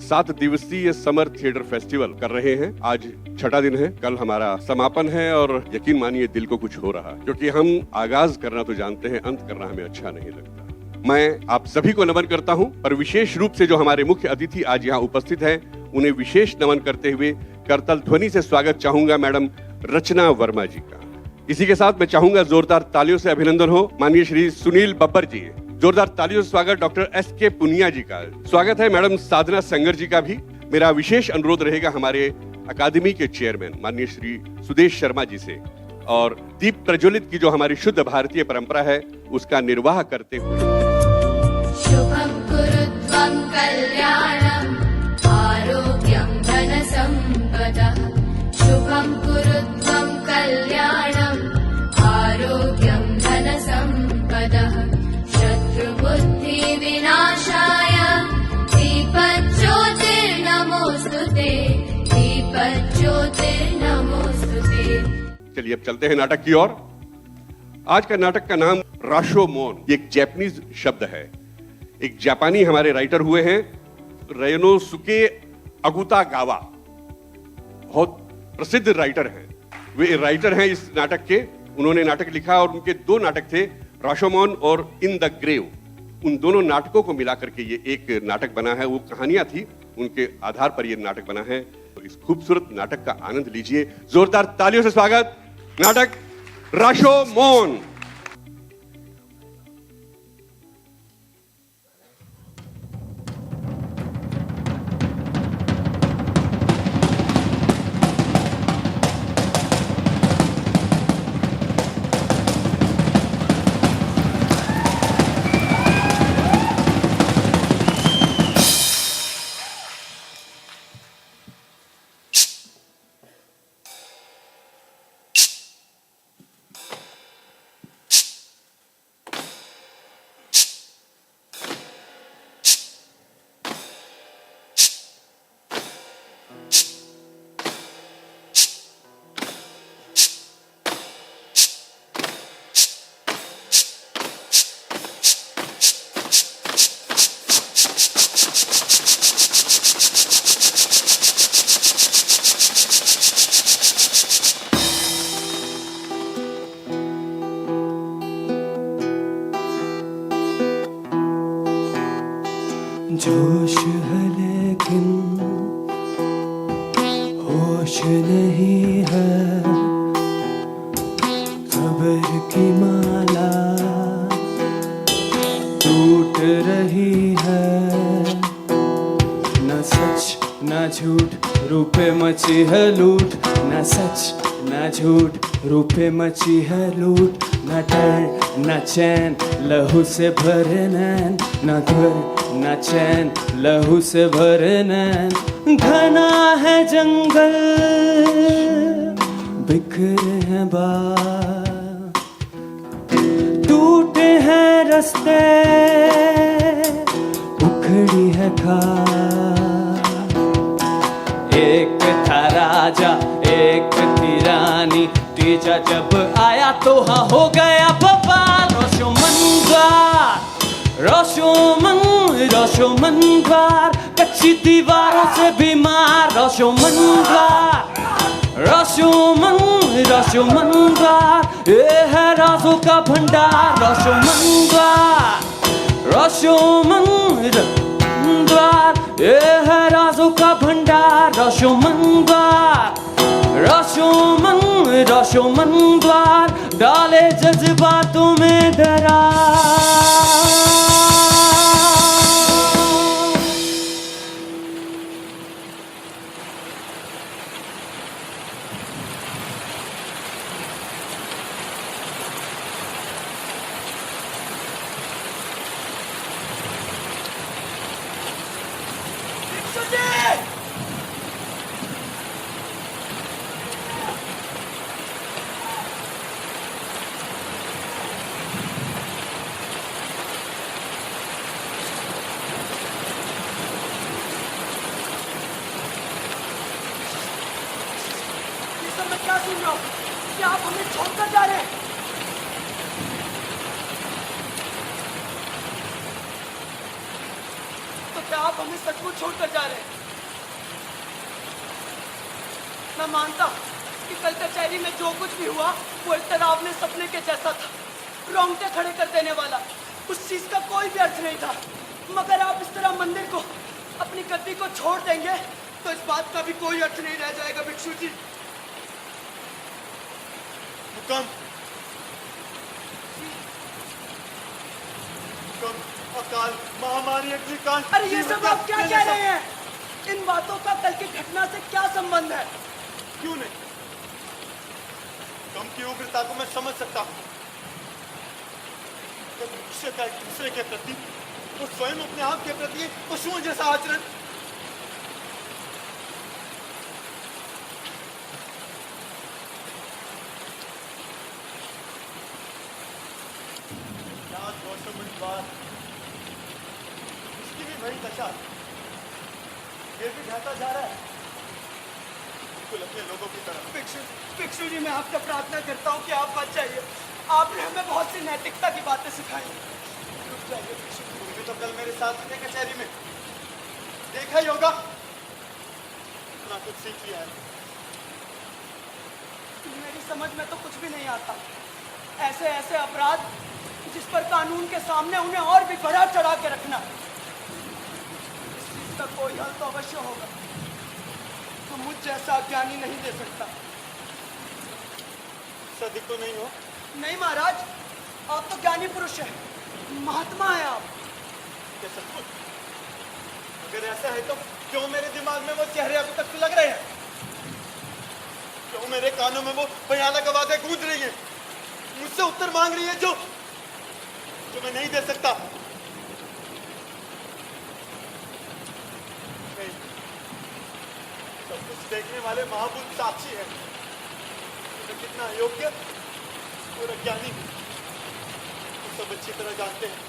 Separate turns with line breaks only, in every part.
सात दिवसीय summer theatre festival कर रहे हैं। आज छठा दिन है, कल हमारा समापन है और यकीन मानिए दिल को कुछ हो रहा है, क्योंकि हम आगाज करना तो जानते हैं, अंत करना हमें अच्छा नहीं लगता। मैं आप सभी को नमन करता हूं, पर विशेष रूप से जो हमारे मुख्य अतिथि आज यहाँ उपस्थित हैं, उन्हें विशेष नमन करते हुए करतल ध्वनि से स्वागत चाहूंगा मैडम रचना वर्मा जी का। इसी के साथ मैं चाहूंगा जोरदार तालियों से अभिनंदन हो माननीय श्री सुनील बब्बर जी। जोरदार तालियों से स्वागत डॉक्टर एस.के. पुनिया जी का। स्वागत है मैडम साधना संगर जी का भी। मेरा विशेष अनुरोध रहेगा हमारे अकादमी के चेयरमैन माननीय श्री सुदेश शर्मा जी से, और दीप प्रज्वलित की जो हमारी शुद्ध भारतीय परंपरा है उसका निर्वाह करते हुए
शुभं कुरुत्वं कल्याणं आरोग्यं धनसम्पदः। शुभं कुरुत्वं कल्याणं आरोग्यं धनसम्पदः। शत्रुबुद्धि विनाशाय दीपज्योतिर्नमोस्तुते, दीपज्योतिर्नमोस्तुते।
चलिए अब चलते हैं नाटक की ओर। आज का नाटक का नाम राशोमोन, ये एक जापानीज शब्द है। एक जापानी हमारे राइटर हुए हैं रयोनोसुके अगुतागावा, बहुत प्रसिद्ध राइटर हैं। वे राइटर हैं इस नाटक के। उन्होंने नाटक लिखा और उनके दो नाटक थे, राशोमोन और इन द ग्रेव। उन दोनों नाटकों को मिलाकर के ये एक नाटक बना है। वो कहानियां थी, उनके आधार पर ये नाटक बना है। तो इस खूबसूरत नाटक का आनंद लीजिए। जोरदार तालियों से स्वागत नाटक राशोमोन।
जोश है लेकिन होश नहीं है, खबर की माला टूट रही है। न सच न झूठ रूपे मची है लूट, न सच न झूठ रूपे मची है लूट। न डर न चैन लहू से भरे नैन, न डर न चैन लहू से भरे नैन। घना है जंगल बिखरे हैं बाग, टूटे हैं रास्ते उखड़ी है खाक। एक था राजा एक थी रानी, तीजा जब आया तो हाँ हो गया बवाल। राशोमन द्वार राशोमन राशोमन द्वार, कच्ची दीवारों से बीमार। राशोमन द्वार राशोमन राशोमन द्वार, ये है राजों का भंडार। राशोमन द्वार राशोमन द्वार, ये है राजों का भंडार। राशोमन द्वार राशोमन राशोमन द्वार, डाले जज्बातों में दरार।
सब मैं क्या सुन रहा हूँ कि आप हमें छोड़कर जा रहे हैं? तो क्या आप हमें सचमुच छोड़कर जा रहे हैं? मैं मानता कि कल कचहरी में जो कुछ भी हुआ वो एक डरावने सपने के जैसा था, रोंगटे खड़े कर देने वाला। उस चीज का कोई भी अर्थ नहीं था। मगर आप इस तरह मंदिर को, अपनी गद्दी को छोड़ देंगे तो इस बात का भी कोई अर्थ नहीं रह जाएगा भिक्षु जी।
हुकम, अकाल, महामारी, अग्निकांड।
अरे ये सब आप क्या कह रहे हैं? इन बातों का कल की घटना से क्या संबंध है?
क्यों नहीं? गम की उग्रता को मैं समझ सकता हूँ। जब मनुष्य का एक दूसरे के प्रति, तो स्वयं अपने आप के प्रति पशुओं जैसा आचरण। उसकी भी वही दशा, ये भी ढहता जा रहा है बिल्कुल अपने लोगों की तरफ।
भिक्षु जी, मैं आपसे प्रार्थना करता हूँ कि आप बच जाइए। आपने हमें बहुत सी नैतिकता की बातें सिखाई। रुक जाइए भिक्षु जी।
तुम भी तो कल मेरे साथ थे कचहरी में, देखा ही होगा, इतना कुछ सीख लिया है।
मेरी समझ में तो कुछ भी नहीं आता। ऐसे ऐसे अपराध जिस पर कानून के सामने उन्हें और भी बढ़ा चढ़ा के रखना, इस चीज का कोई हल तो अवश्य होगा तो मुझ जैसा ज्ञानी नहीं दे सकता।
सदिक तो नहीं हो?
नहीं महाराज, आप तो ज्ञानी पुरुष हैं, महात्मा है आप।
क्या सचमुच? अगर ऐसा है तो क्यों मेरे दिमाग में वो चेहरे अभी तक लग रहे हैं? क्यों मेरे कानों में वो भयानक आवाजें गूंज रही हैं, मुझसे उत्तर मांग रही है जो मैं नहीं दे सकता? नहीं, सब कुछ देखने वाले महाभूत साक्षी है मैं कितना अयोग्य और अज्ञानी हूं, तो सब अच्छी तरह जानते हैं।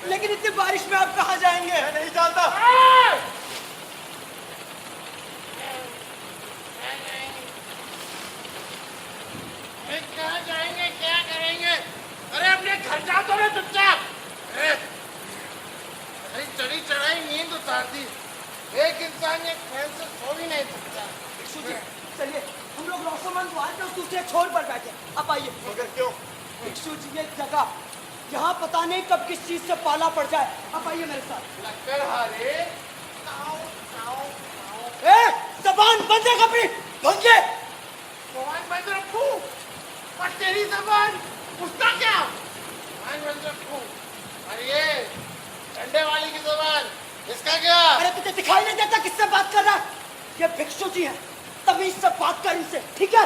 लेकिन इतनी बारिश में आप कहाँ जाएंगे?
मैं नहीं जानता।
कहाँ जाएंगे, क्या करेंगे? अरे अपने घर जाओ तो ना चुपचाप। अरे चढ़ी चढ़ाई नींद उतार दी। एक इंसान एक फैन से सो भी नहीं सकता।
चलिए हम लोग रोशनमंद द्वार के उस दूसरे छोर पर बैठे। आप आइए।
मगर क्यों?
भिक्षु जी, ये जगह यहाँ पता नहीं कब किस चीज से पाला पड़ जाए। आप आइए मेरे साथ।
लकड़हारे
जबान बंद है कभी भंगे।
भगवान बंद रखू और तेरी जबान उसका क्या? भगवान बंद रखू और ये डंडे वाली की जबान इसका क्या?
अरे तुझे दिखाई नहीं देता किससे बात कर रहा है? ये भिक्षु जी है, तमीज से बात कर इनसे, ठीक है?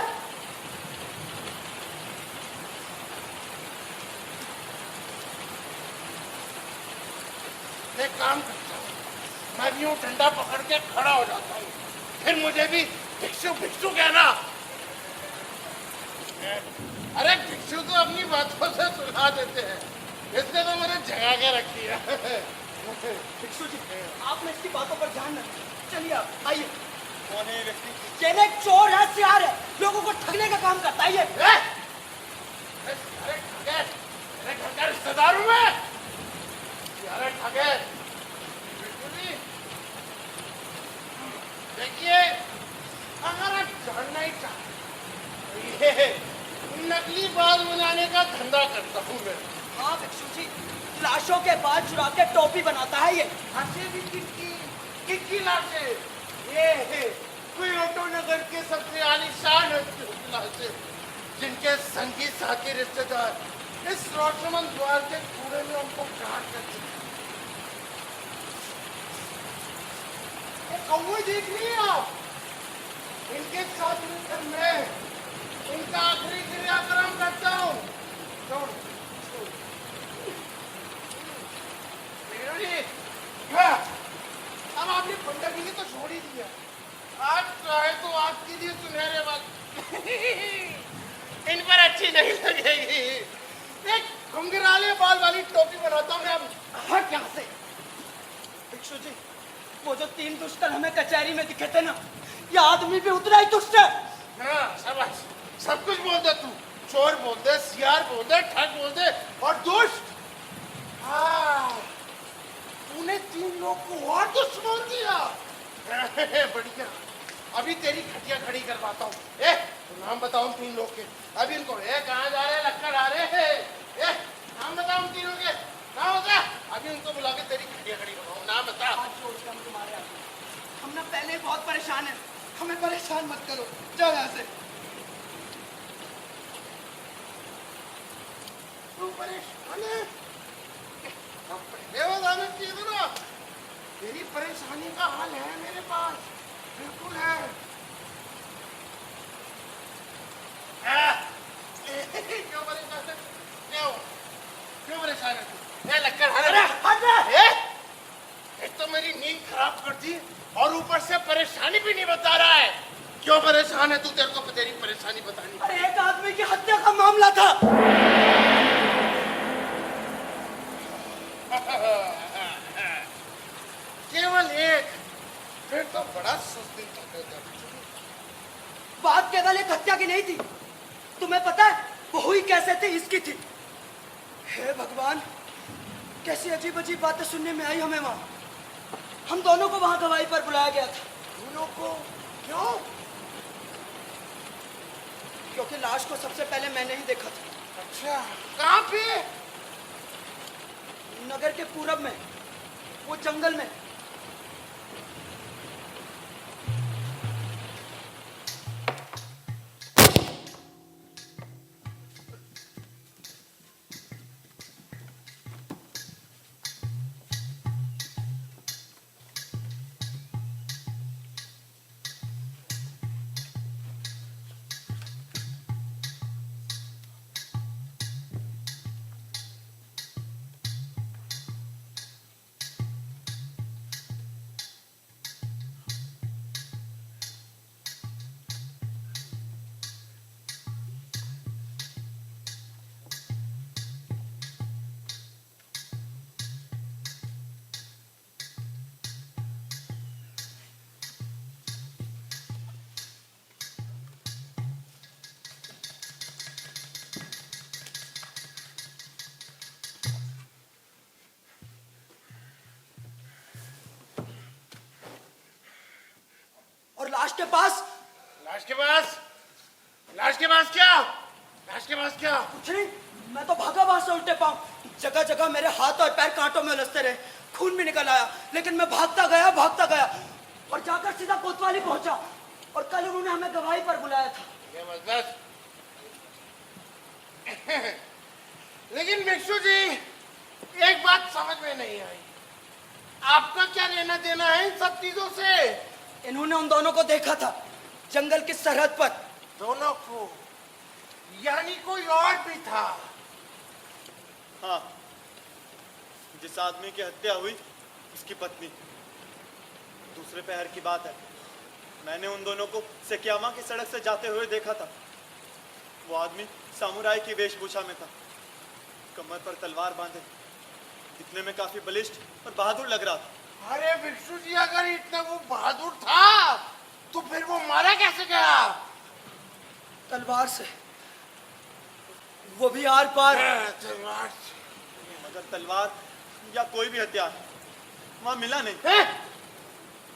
एक काम करता हूँ, मैं भी यूँ डंडा पकड़ के खड़ा हो जाता हूँ, फिर मुझे भी भिक्षु भिक्षु कहना। अरे भिक्षु तो अपनी बातों से सुना देते हैं, इसने तो मैंने जगा के रख दिया।
भिक्षु जी, आपने इसकी बातों पर ध्यान न दें। चलिए आप आइए।
कौन है ये व्यक्ति?
ये एक चोर है, सियार है, लोगों को ठगने का काम करता है ये।
अरे ठगे, मेरे घर का रिश्तेदार हूँ मैं। अरे ठगे, देखिए अगर आप जानना ही चाहते, ये नकली बाल बनाने का धंधा करता हूँ मैं।
हाँ भिक्षु जी, लाशों के बाल चुरा के टोपी बनाता है ये।
लाशें भी किसकी लाशें? ये कोई ऑटो नगर के सबसे आलीशान लाशें, जिनके संगी साथी रिश्तेदार इस रोशनमंद द्वार के कूड़े में उनको काट कर कौवे देख लिए आप? इनके साथ मिलकर मैं इनका आखिरी क्रियाक्रम करता हूँ। अब आपने बंदगी तो छोड़ ही दिया, आज चाहे तो आपके लिए सुनहरे वक्त इन पर अच्छी नहीं लगेगी। एक घुंघराले बाल वाली टोपी बनाता हूँ मैं।
हट यहाँ से। भिक्षु जी, वो जो 3 दुष्कर हमें कचहरी में दिखे थे ना, ये आदमी भी उतना ही दुष्ट है।
हाँ, शाबाश। सब कुछ बोल दे तू। चोर बोल दे, सियार बोल दे, ठग बोल दे और दुष्ट। हाँ, तूने 3 लोग को और दुष्ट बोल दिया। बढ़िया। अभी तेरी खटिया खड़ी करवाता हूँ। नाम बताओ 3 लोग के। अभी इनको कहाँ जा रहे हैं? लक्कड़ आ रहे हैं। नाम बताओ 3 लोग के। नाम बता। अभी उनको बुला के तेरी खटिया खड़ी करवाऊँ। नाम बता।
आज छोड़ के हम तुम्हारे आगे। हम ना पहले ही बहुत परेशान हैं। हमें परेशान मत करो। जाओ यहाँ से।
तू परेशान है? अब पहले बताना चाहिए था ना। तेरी परेशानी का हाल है मेरे पास। बिल्कुल है। क्यों परेशान है? क्यों परेशान है तू? लक्कड़
अरे हट जा।
एक तो मेरी नींद खराब कर दी और ऊपर से परेशानी भी नहीं बता रहा है। क्यों परेशान है तू? तेरे को तेरी परेशानी बतानी।
अरे एक आदमी की हत्या का मामला था।
केवल एक? फिर तो बड़ा सुस्ती था।
बात केवल एक हत्या की नहीं थी। तुम्हें पता है वो हुई कैसे थी? इसकी थी। हे भगवान, कैसी अजीब अजीब बातें सुनने में आई हमें वहां। हम दोनों को वहां गवाही पर बुलाया गया था।
दोनों को? क्यों?
क्योंकि लाश को सबसे पहले मैंने ही देखा था।
अच्छा, कहाँ पे?
नगर के पूरब में, वो जंगल में। और लाश के पास?
लाश के पास? लाश के पास क्या? लाश के पास क्या?
कुछ नहीं। मैं तो भागा वहां से उल्टे पांव। जगह जगह मेरे हाथ और पैर कांटों में उलझते रहे। खून भी निकल आया। लेकिन मैं भागता गया और जाकर सीधा कोतवाली पहुंचा। और कल उन्होंने हमें गवाही पर बुलाया था।
ये बस। लेकिन भिक्षु जी, एक बात समझ में नहीं आई। आपका क्या लेना देना है इन सब चीजों से?
इन्होंने उन दोनों को देखा था जंगल की सरहद पर।
दोनों को? यानी कोई और भी था?
हाँ, जिस आदमी की हत्या हुई उसकी पत्नी। दूसरे पहर की बात है, मैंने उन दोनों को सेकियामा की सड़क से जाते हुए देखा था। वो आदमी सामुराई की वेशभूषा में था, कमर पर तलवार बांधे, दिखने में काफी बलिष्ठ और बहादुर लग रहा था।
अरे भिक्षु जी, अगर इतना वो बहादुर था तो फिर वो मारा कैसे गया?
तलवार से, वो भी आर पार।
तलवार से?
मगर तलवार या कोई भी हथियार वहां मिला नहीं।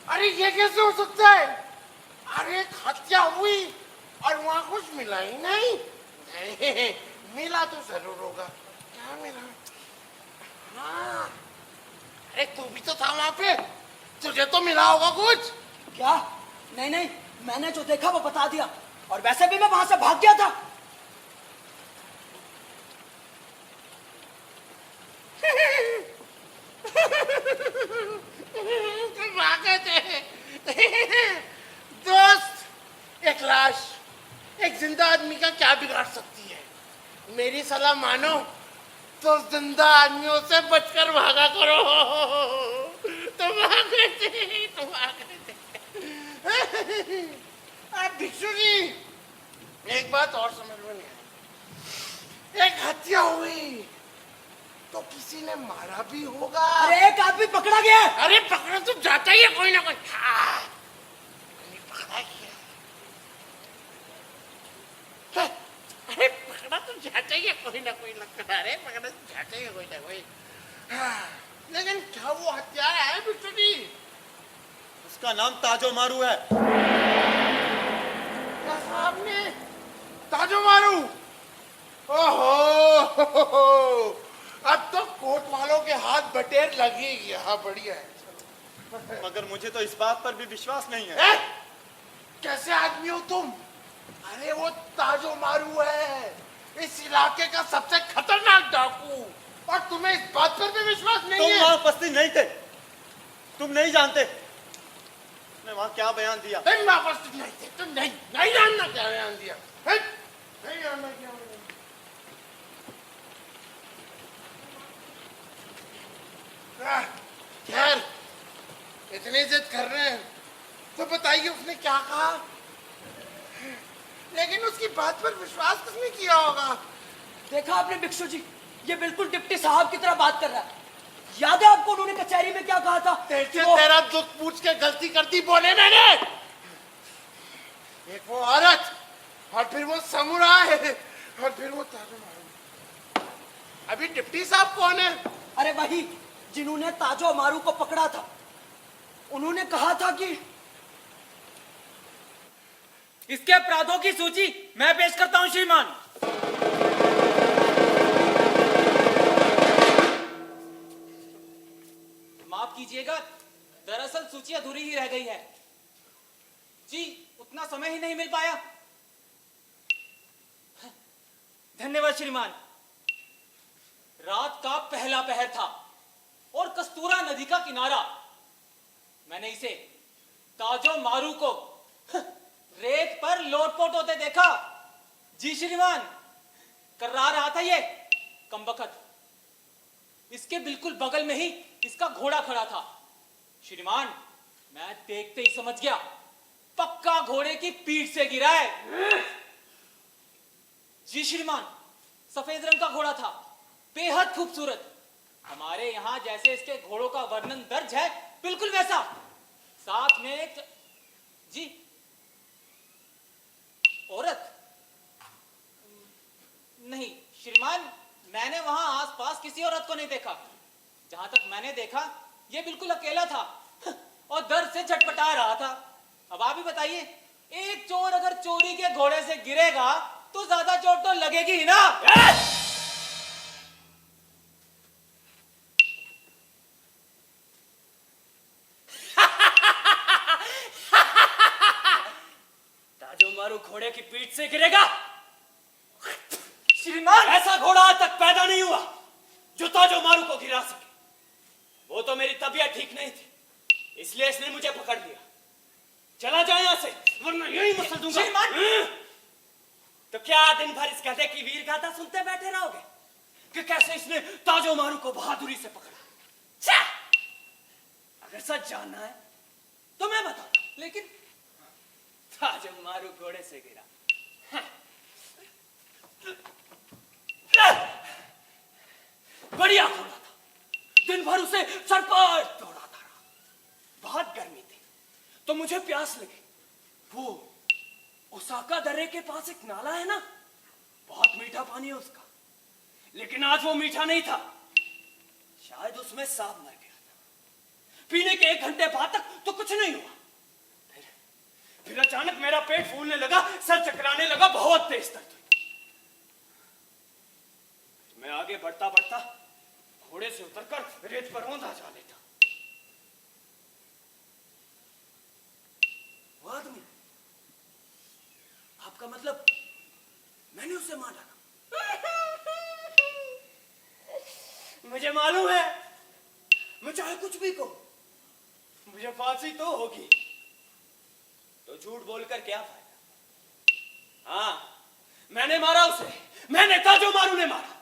अरे ये कैसे हो सकता है? अरे एक हत्या हुई और वहां कुछ मिला ही नहीं। नहीं, मिला तो जरूर होगा। क्या मिला? हाँ, अरे तू भी तो था वहां पे, तुझे तो मिला होगा कुछ।
क्या? नहीं, मैंने जो देखा वो बता दिया। और वैसे भी मैं वहां से भाग गया था।
तुम आ गए थे। दोस्त, एक लाश एक जिंदा आदमी का क्या बिगाड़ सकती है? मेरी सलाह मानो तो जिंदा आदमियों से बचकर भागा करो। तुम आ गए थे। भिक्षु जी, एक बात और समझ में नहीं आई। एक हत्या हुई तो किसी ने मारा भी होगा।
अरे एक आदमी पकड़ा गया।
अरे पकड़ा तो जाता ही है कोई ना कोई। हाँ, पकड़ा कोई ना कोई लगता रहे मगर जाते हैं कोई ना कोई। लेकिन क्या वो हत्यारा है बिट्टू जी?
उसका नाम ताजो मारू है।
क्या साहब ने ताजो मारू? ओहो, अब तो कोर्ट वालों के हाथ बटेर लगेगी। हाँ बढ़िया है।
मगर मुझे तो इस बात पर भी विश्वास नहीं है।
कैसे आदमी हो तुम? अरे वो ताजो मारू है, इस इलाके का सबसे खतरनाक डाकू, और तुम्हें इस बात पर भी विश्वास नहीं
तुम
है?
वहां उपस्थित नहीं थे, तुम नहीं जानते उसने वहां क्या बयान दिया।
तुम वहां उपस्थित नहीं थे, तुम नहीं जानना क्या बयान दिया। नहीं जानना क्या बयान। खैर, इतनी जिद कर रहे हैं तो बताइए उसने क्या कहा? लेकिन उसकी बात पर विश्वास किसने किया होगा?
देखा आपने भिक्षु जी, ये बिल्कुल डिप्टी साहब की तरह बात कर रहा है। याद है आपको उन्होंने कचहरी में क्या कहा था?
तेरा दुख पूछ के गलती करती बोले मैंने। एक वो औरत और फिर वो समुराय और फिर वो ताजो मारू। अभी डिप्टी साहब कौन है?
अरे वही जिन्होंने ताजो मारू को पकड़ा था। उन्होंने कहा था कि
इसके अपराधों की सूची मैं पेश करता हूं श्रीमान। माफ कीजिएगा, दरअसल सूची अधूरी ही रह गई है जी, उतना समय ही नहीं मिल पाया। धन्यवाद श्रीमान। रात का पहला पहर था और कस्तूरा नदी का किनारा। मैंने इसे ताजो मारू को रेत पर लोटपोट होते देखा। जी श्रीमान, कर्रा रहा था ये कमबख्त। इसके बिल्कुल बगल में ही इसका घोड़ा खड़ा था। श्रीमान, मैं देखते ही समझ गया, पक्का घोड़े की पीठ से गिरा है। जी श्रीमान, सफेद रंग का घोड़ा था, बेहद खूबसूरत। हमारे यहां जैसे इसके घोड़ों का वर्णन दर्ज है, बिल्कुल वैसा। साथ में एक जी औरत नहीं श्रीमान, मैंने वहां आसपास किसी औरत को नहीं देखा। जहां तक मैंने देखा, यह बिल्कुल अकेला था और दर्द से छटपटा रहा था। अब आप ही बताइए, एक चोर अगर चोरी के घोड़े से गिरेगा तो ज्यादा चोट तो लगेगी ही ना। ताजो मारू घोड़े की पीठ से गिरेगा? श्रीमान, ऐसा घोड़ा आज तक पैदा नहीं हुआ जो ताजो मारू को गिरा सके। वो तो मेरी तबीयत ठीक नहीं थी, इसलिए इसने मुझे पकड़ लिया। चला जाए यहां से, वरना यही मसल दूंगा। तो क्या दिन भर इस गधे की वीर गाथा सुनते बैठे रहोगे कि कैसे इसने ताजो मारू को बहादुरी से पकड़ा? अगर सच जानना है तो मैं बताता हूं, लेकिन ताजो मारू घोड़े से गिरा। बढ़िया घोड़ा था, दिन भर उसे सरपट दौड़ाता रहा। बहुत गर्मी थी तो मुझे प्यास लगी। वो ओसाका दर्रे के पास एक नाला है ना, बहुत मीठा पानी है उसका। लेकिन आज वो मीठा नहीं था, शायद उसमें सांप मर गया था। पीने के 1 घंटे बाद तक तो कुछ नहीं हुआ। फिर अचानक मेरा पेट फूलने लगा, सर चकराने लगा, बहुत तेज दर्द हुई। मैं आगे बढ़ता बढ़ता घोड़े से उतरकर रेत पर औंधा जा लेता। वो आदमी, आपका मतलब मैंने उसे मार डाला? मुझे मालूम है, मैं चाहे कुछ भी कहूं, मुझे फांसी तो होगी। तो झूठ बोलकर क्या फायदा? हाँ, मैंने मारा उसे, मैंने ताजो मारू ने मारा।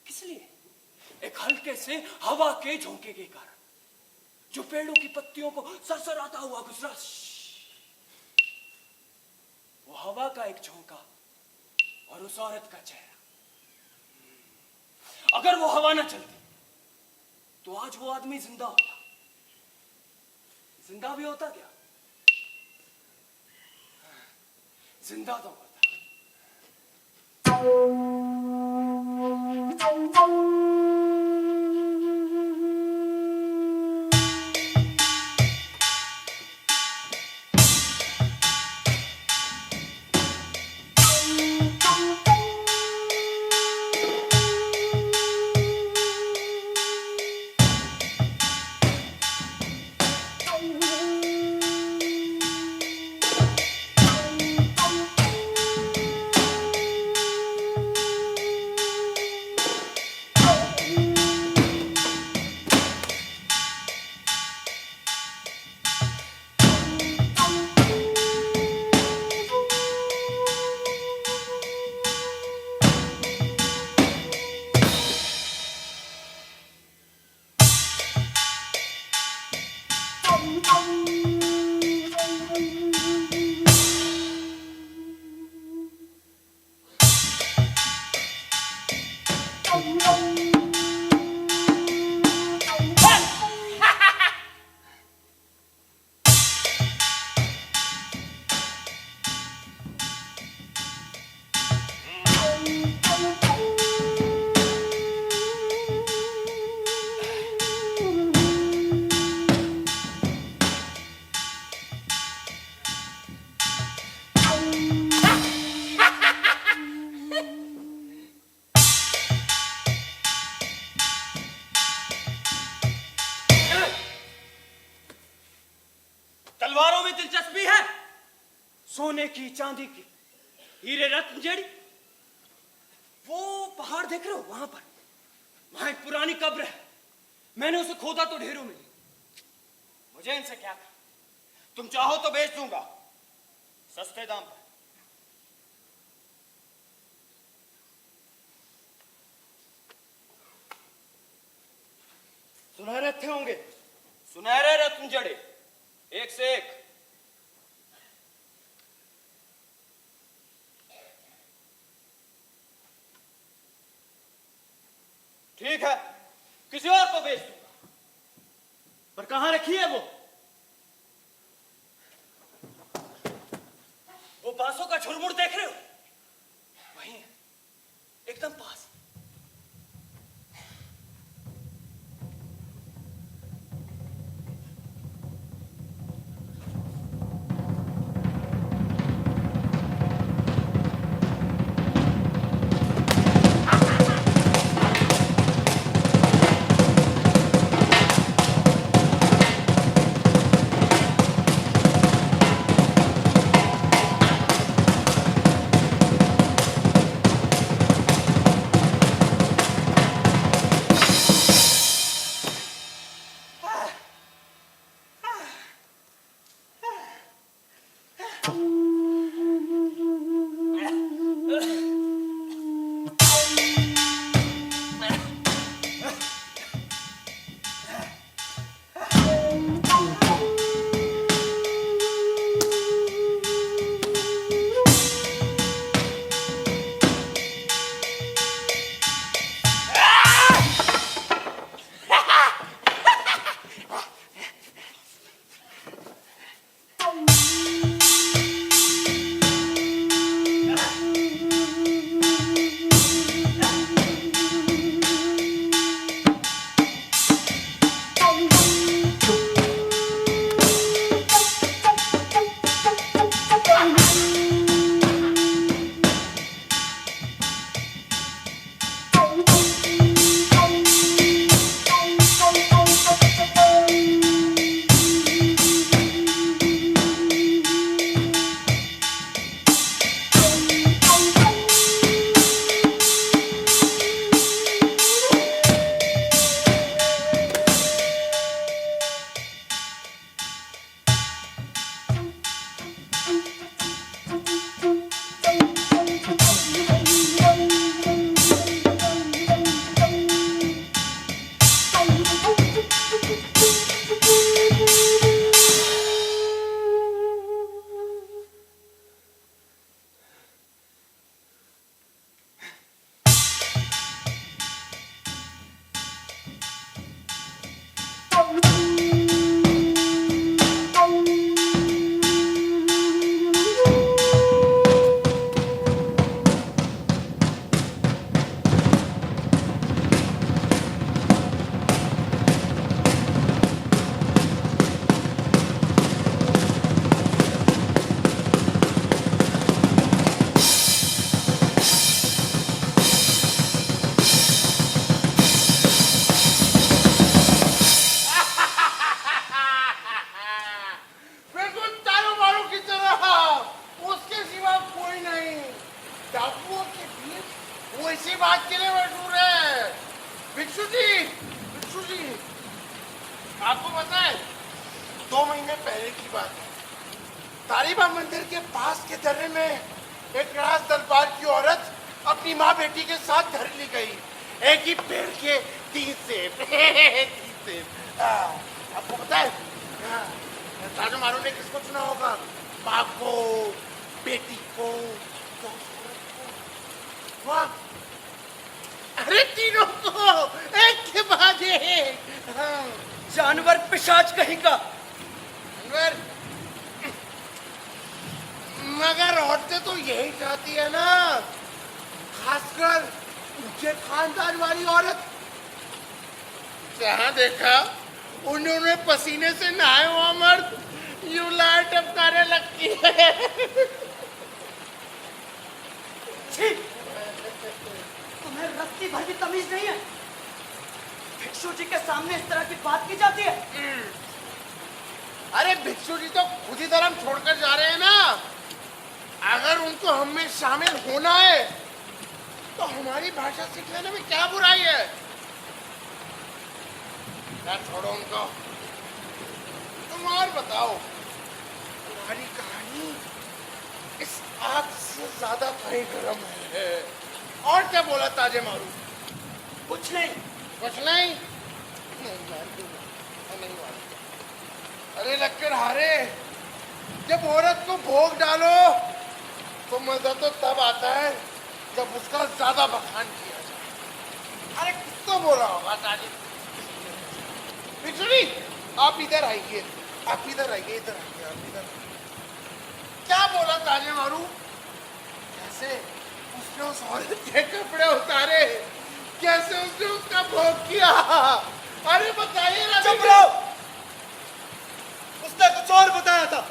किस लिए? एक हल्के से हवा के झोंके के कारण, जो पेड़ों की पत्तियों को सरसराता हुआ गुजरा। वो हवा का एक झोंका और उस औरत का चेहरा। अगर वो हवा ना चलती तो आज वो आदमी जिंदा होता। जिंदा भी होता क्या? जिंदा तो होता।
तलवारों में दिलचस्पी है? सोने की, चांदी की, हीरे रत्न जड़ी। वो पहाड़ देख रहे हो वहां पर? वहां एक पुरानी कब्र है। मैंने उसे खोदा तो ढेरों मिली। मुझे इनसे क्या था? तुम चाहो तो बेच दूंगा सस्ते दाम पर। सुनहरे थे होंगे, सुनहरे रत्न जड़े, एक से एक। ठीक है, किसी और को बेच दूंगा। पर कहां रखी है वो बांसों का झुरमुर देख रहे हो? वहीं है, एकदम पास।
पहले की बात है। तारीबा मंदिर के पास के दर्रे में एक राज दरबार की औरत अपनी माँ बेटी के साथ घर ली गई। एक ही पेड़ के 3 सेब। 3 सेब। आपको पता है राजा मारू ने किसको चुना होगा? माँ को, बेटी को, वाह, अरे तीनों को एक के बाद एक। हाँ।
जानवर पिशाच कहीं का।
जानवर, मगर औरतें तो यही चाहती है ना, खासकर ऊंचे खानदान वाली औरत। जहां देखा उन्होंने पसीने से नहाए हुआ मर्द यूं लाल टपकाने लगती है।
छी, तुम्हें रत्ती भर भी तमीज नहीं है? भिक्षु जी के सामने इस तरह की बात की जाती है?
अरे भिक्षु जी तो खुद ही धर्म छोड़कर जा रहे हैं ना। अगर उनको हम में शामिल होना है तो हमारी भाषा सीख लेने में क्या बुराई है? क्या छोड़ो उनको, तुम और बताओ, तुम्हारी कहानी इस आग से ज्यादा कहीं गर्म है। और क्या बोला ताजे मारू?
कुछ नहीं।
कुछ नहीं? नहीं मारू। अरे लक्कड़ हारे, जब औरत को भोग डालो तो मजा तो तब आता है जब उसका ज्यादा बखान किया जाए। अरे किसको बोला होगा ताजे? भिक्षुनी, आप इधर आइए, आप इधर आइए, इधर आइए, आप इधर। क्या बोला ताजे मारू? कैसे उसने उस औरत के कपड़े उतारे, कैसे उसने उसका भोग किया? अरे बताइए ना।
चुप रहो, उसने कुछ और बताया था।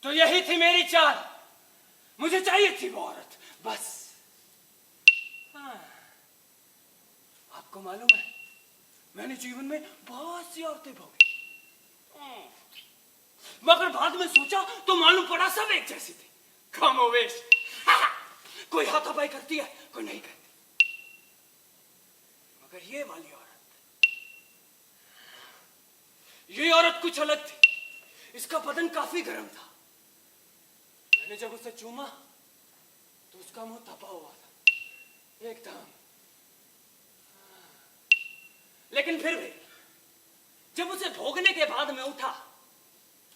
तो यही थी मेरी चाल, मुझे चाहिए थी वो औरत, बस। हाँ। आपको मालूम है, मैंने जीवन में बहुत सी औरतें भोगी, मगर बाद में सोचा तो मालूम पड़ा सब एक जैसी थी, कमोवेश। कोई हाथापाई करती है, कोई नहीं करती, मगर ये औरत कुछ अलग थी। इसका बदन काफी गर्म था। मैंने जब उसे चूमा तो उसका मुंह तपा हुआ था। एकदम। लेकिन फिर भी जब उसे भोगने के बाद मैं उठा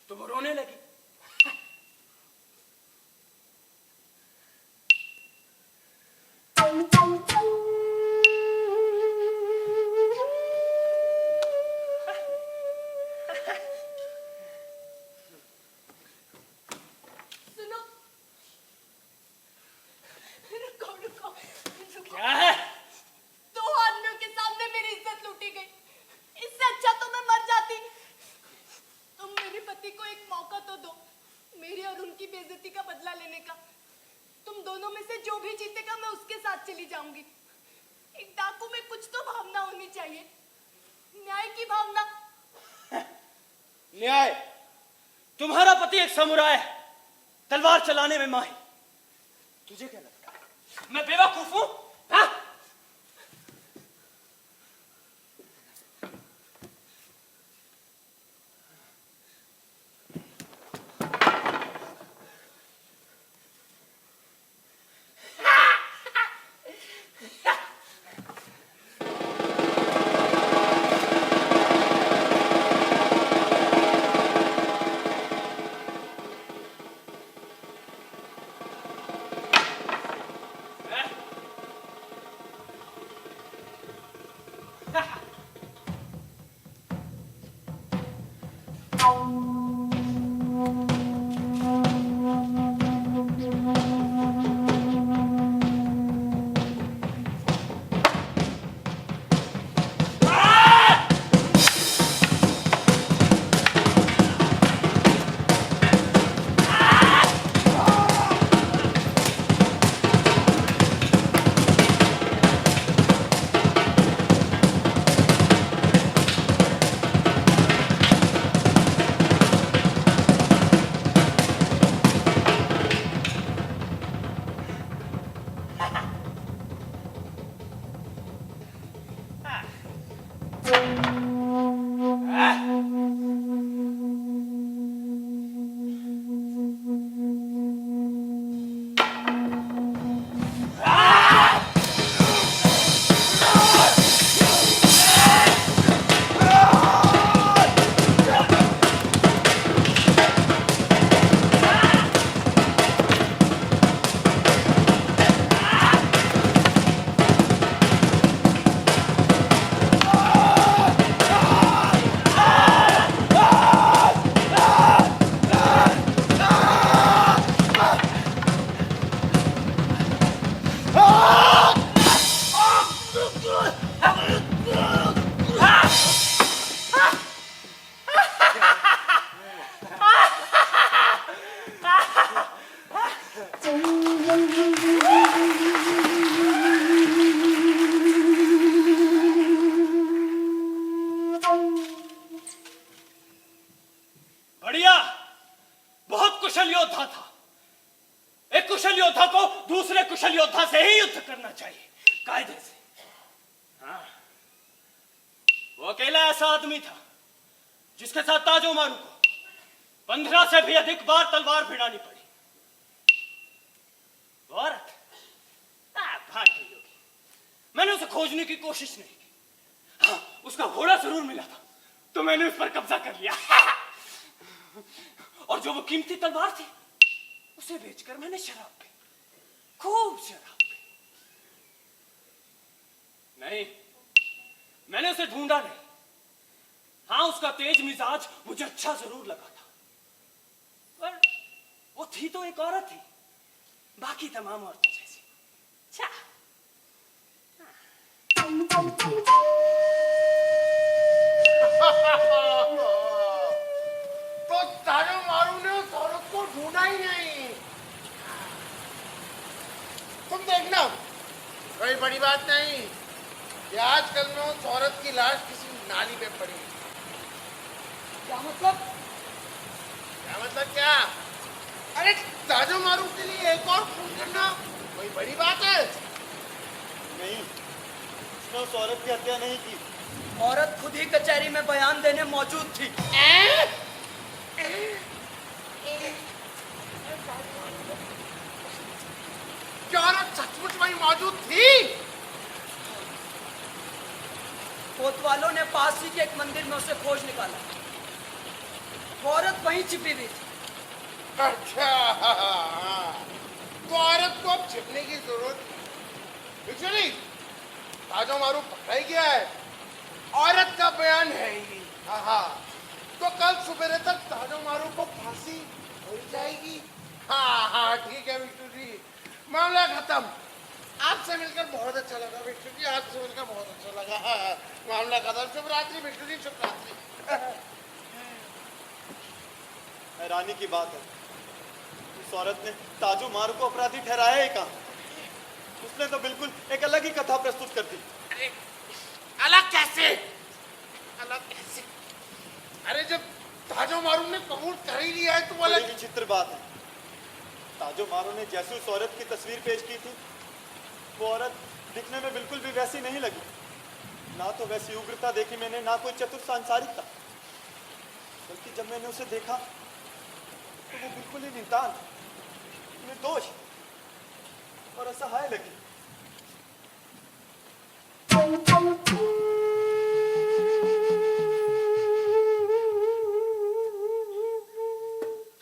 तो वो रोने लगी।
सुनो, रुको रुको रुको।
क्या है?
दो आदमियों के सामने मेरी इज्जत लूटी गई। इससे अच्छा तो मैं मर जाती। तुम मेरे पति को एक मौका तो दो, मेरी और उनकी बेइज्जती का बदला लेने का। तुम दोनों में से जो भी जीतेगा मैं उसके साथ चली जाऊंगी। एक डाकू में कुछ तो भावना होनी चाहिए, न्याय की भावना।
न्याय? तुम्हारा पति एक समुराय है, तलवार चलाने में माहिर। तुझे क्या लगता है मैं बेवकूफ हूं? हाँ? बढ़िया, बहुत कुशल योद्धा था। एक कुशल योद्धा को दूसरे कुशल योद्धा से ही युद्ध करना चाहिए, कायदे से। हाँ, वो अकेला ऐसा आदमी था जिसके साथ ताजो मारू को 15 से भी अधिक बार तलवार भिड़ानी पड़ी। वो औरत भाग गई होगी, मैंने उसे खोजने की कोशिश नहीं की। हाँ, उसका घोड़ा जरूर मिला था तो मैंने उस पर कब्जा कर लिया। और जो वो कीमती तलवार थी उसे बेचकर मैंने शराब पी, खूब शराब पी। नहीं, मैंने उसे ढूंढा नहीं। हाँ, उसका तेज मिजाज मुझे अच्छा जरूर लगा था, पर वो थी तो एक औरत थी, बाकी तमाम औरतों जैसी। अच्छा,
तो ताजो मारू ने उस औरत को ढूंढा ही नहीं। तुम देखना, कोई बड़ी बात नहीं कि आजकल में उस औरत की लाश किसी नाली पे पड़ी।
क्या मतलब?
क्या मतलब क्या? अरे ताजो मारू के लिए एक और खून करना कोई बड़ी बात है?
नहीं, उसने उस औरत की हत्या नहीं की।
औरत खुद ही कचहरी में बयान देने मौजूद थी।
क्या औरत सचमुच वहीं मौजूद थी?
कोतवालों ने पास ही के एक मंदिर में उसे खोज निकाला। वो औरत वहीं छिपी हुई थी।
अच्छा, तो औरत को अब छिपने की जरूरत नहीं। ताजो मारू पकड़ा ही गया है, औरत का बयान है ही। हाँ, तो कल सुबह तक ताजो मारू को फांसी हो जाएगी। हाँ, ठीक है विष्णु जी, मामला खत्म। आपसे मिलकर बहुत अच्छा लगा विष्णु जी, आपसे मिलकर बहुत अच्छा लगा। हाँ, मामला खत्म। शुभ रात्रि विष्णु जी, शुभ रात्रि।
हैरानी की बात है, उस औरत ने ताजो मारू को अपराधी ठहराया ही कहाँ? उसने तो बिल्कुल एक अलग ही कथा प्रस्तुत कर दी।
अरे अलग कैसे? अलग कैसे? अरे जब ताजो मारू ने कबूल कर ही लिया है तो
बड़ी
अलग।
विचित्र बात है। ताजो मारू ने जैसे उस औरत की तस्वीर पेश की थी, वो औरत दिखने में बिल्कुल भी वैसी नहीं लगी। ना तो वैसी उग्रता देखी मैंने, ना कोई चतुर सांसारिकता, बल्कि जब मैंने उसे देखा तो वो बिल्कुल ही नितान, निर्दोष और असहाय लगी।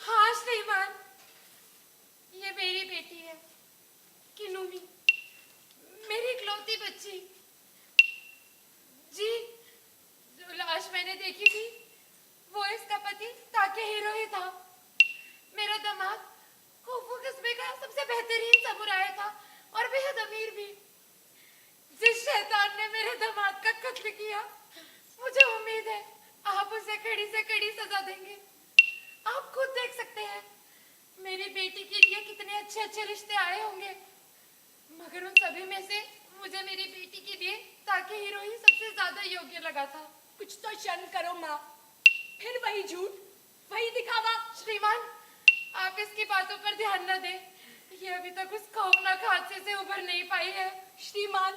हाँ श्रीमान, ये मेरी बेटी है किनुमी, मेरी इकलौती बच्ची। जी, जो लाश मैंने देखी थी वो इसका पति ताकेहिरो ही था। मेरा दामाद कोफू कस्बे का सबसे बेहतरीन समुराय था और बेहद अमीर भी। जिस शैतान ने मेरे दामाद का कत्ल किया, मुझे उम्मीद है आप उसे कड़ी से कड़ी सजा देंगे। आप खुद देख सकते हैं मेरी बेटी के लिए कितने अच्छे अच्छे रिश्ते आए होंगे, मगर उन सभी में से मुझे मेरी बेटी के लिए ताकेहिरो ही सबसे ज्यादा योग्य लगा था।
कुछ तो शर्म करो माँ, फिर वही झूठ, वही दिखावा।
श्रीमान, आप इसकी बातों पर ध्यान न दें, ये अभी तक उस खौफनाक हादसे से उभर नहीं पाई है।
श्रीमान,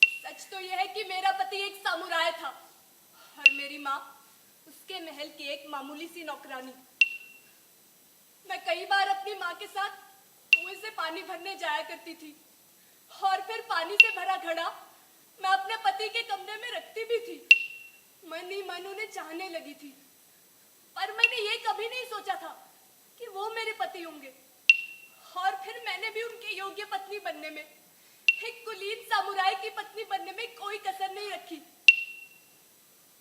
सच तो यह है कि मेरा पति एक सामुराय था और मेरी माँ उसके महल की एक मामूली सी नौकरानी। मैं कई बार अपनी माँ के साथ कुएं से पानी भरने जाया करती थी और फिर पानी से भरा घड़ा मैं अपने पति के कमरे में रखती भी थी। मन ही मन उन्हें चाहने लगी थी, पर मैंने ये कभी नहीं सोचा था कि वो मेरे पति होंगे। और फिर मैंने भी उनके योग्य पत्नी बनने में, एक कुलीन सामुराई की पत्नी बनने में कोई कसर नहीं रखी।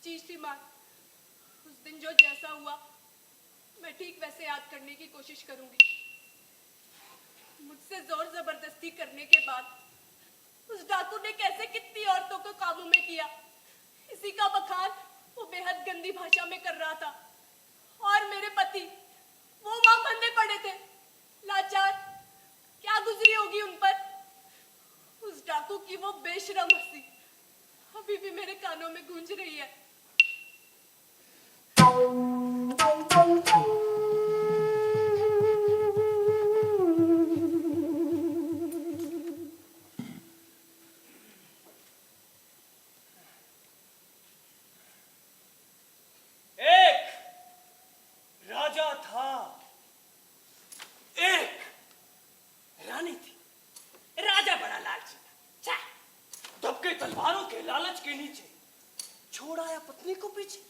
जी श्रीमान, उस दिन जो जैसा हुआ मैं ठीक वैसे याद करने की कोशिश करूंगी। मुझसे जोर जबरदस्ती करने के बाद उस डाकू ने कैसे कितनी औरतों को काबू में किया, इसी का बखान वो बेहद गंदी भाषा में कर रहा था। और मेरे पति वो वहां बंधे पड़े थे, लाचार। क्या गुजरी होगी उन पर। उस डाकू की वो बेशरम हंसी अभी भी मेरे कानों में गूंज रही है।
एक राजा था, एक रानी थी। राजा बड़ा लालची था, दबके तलवारों के लालच के नीचे छोड़ आया पत्नी को पीछे।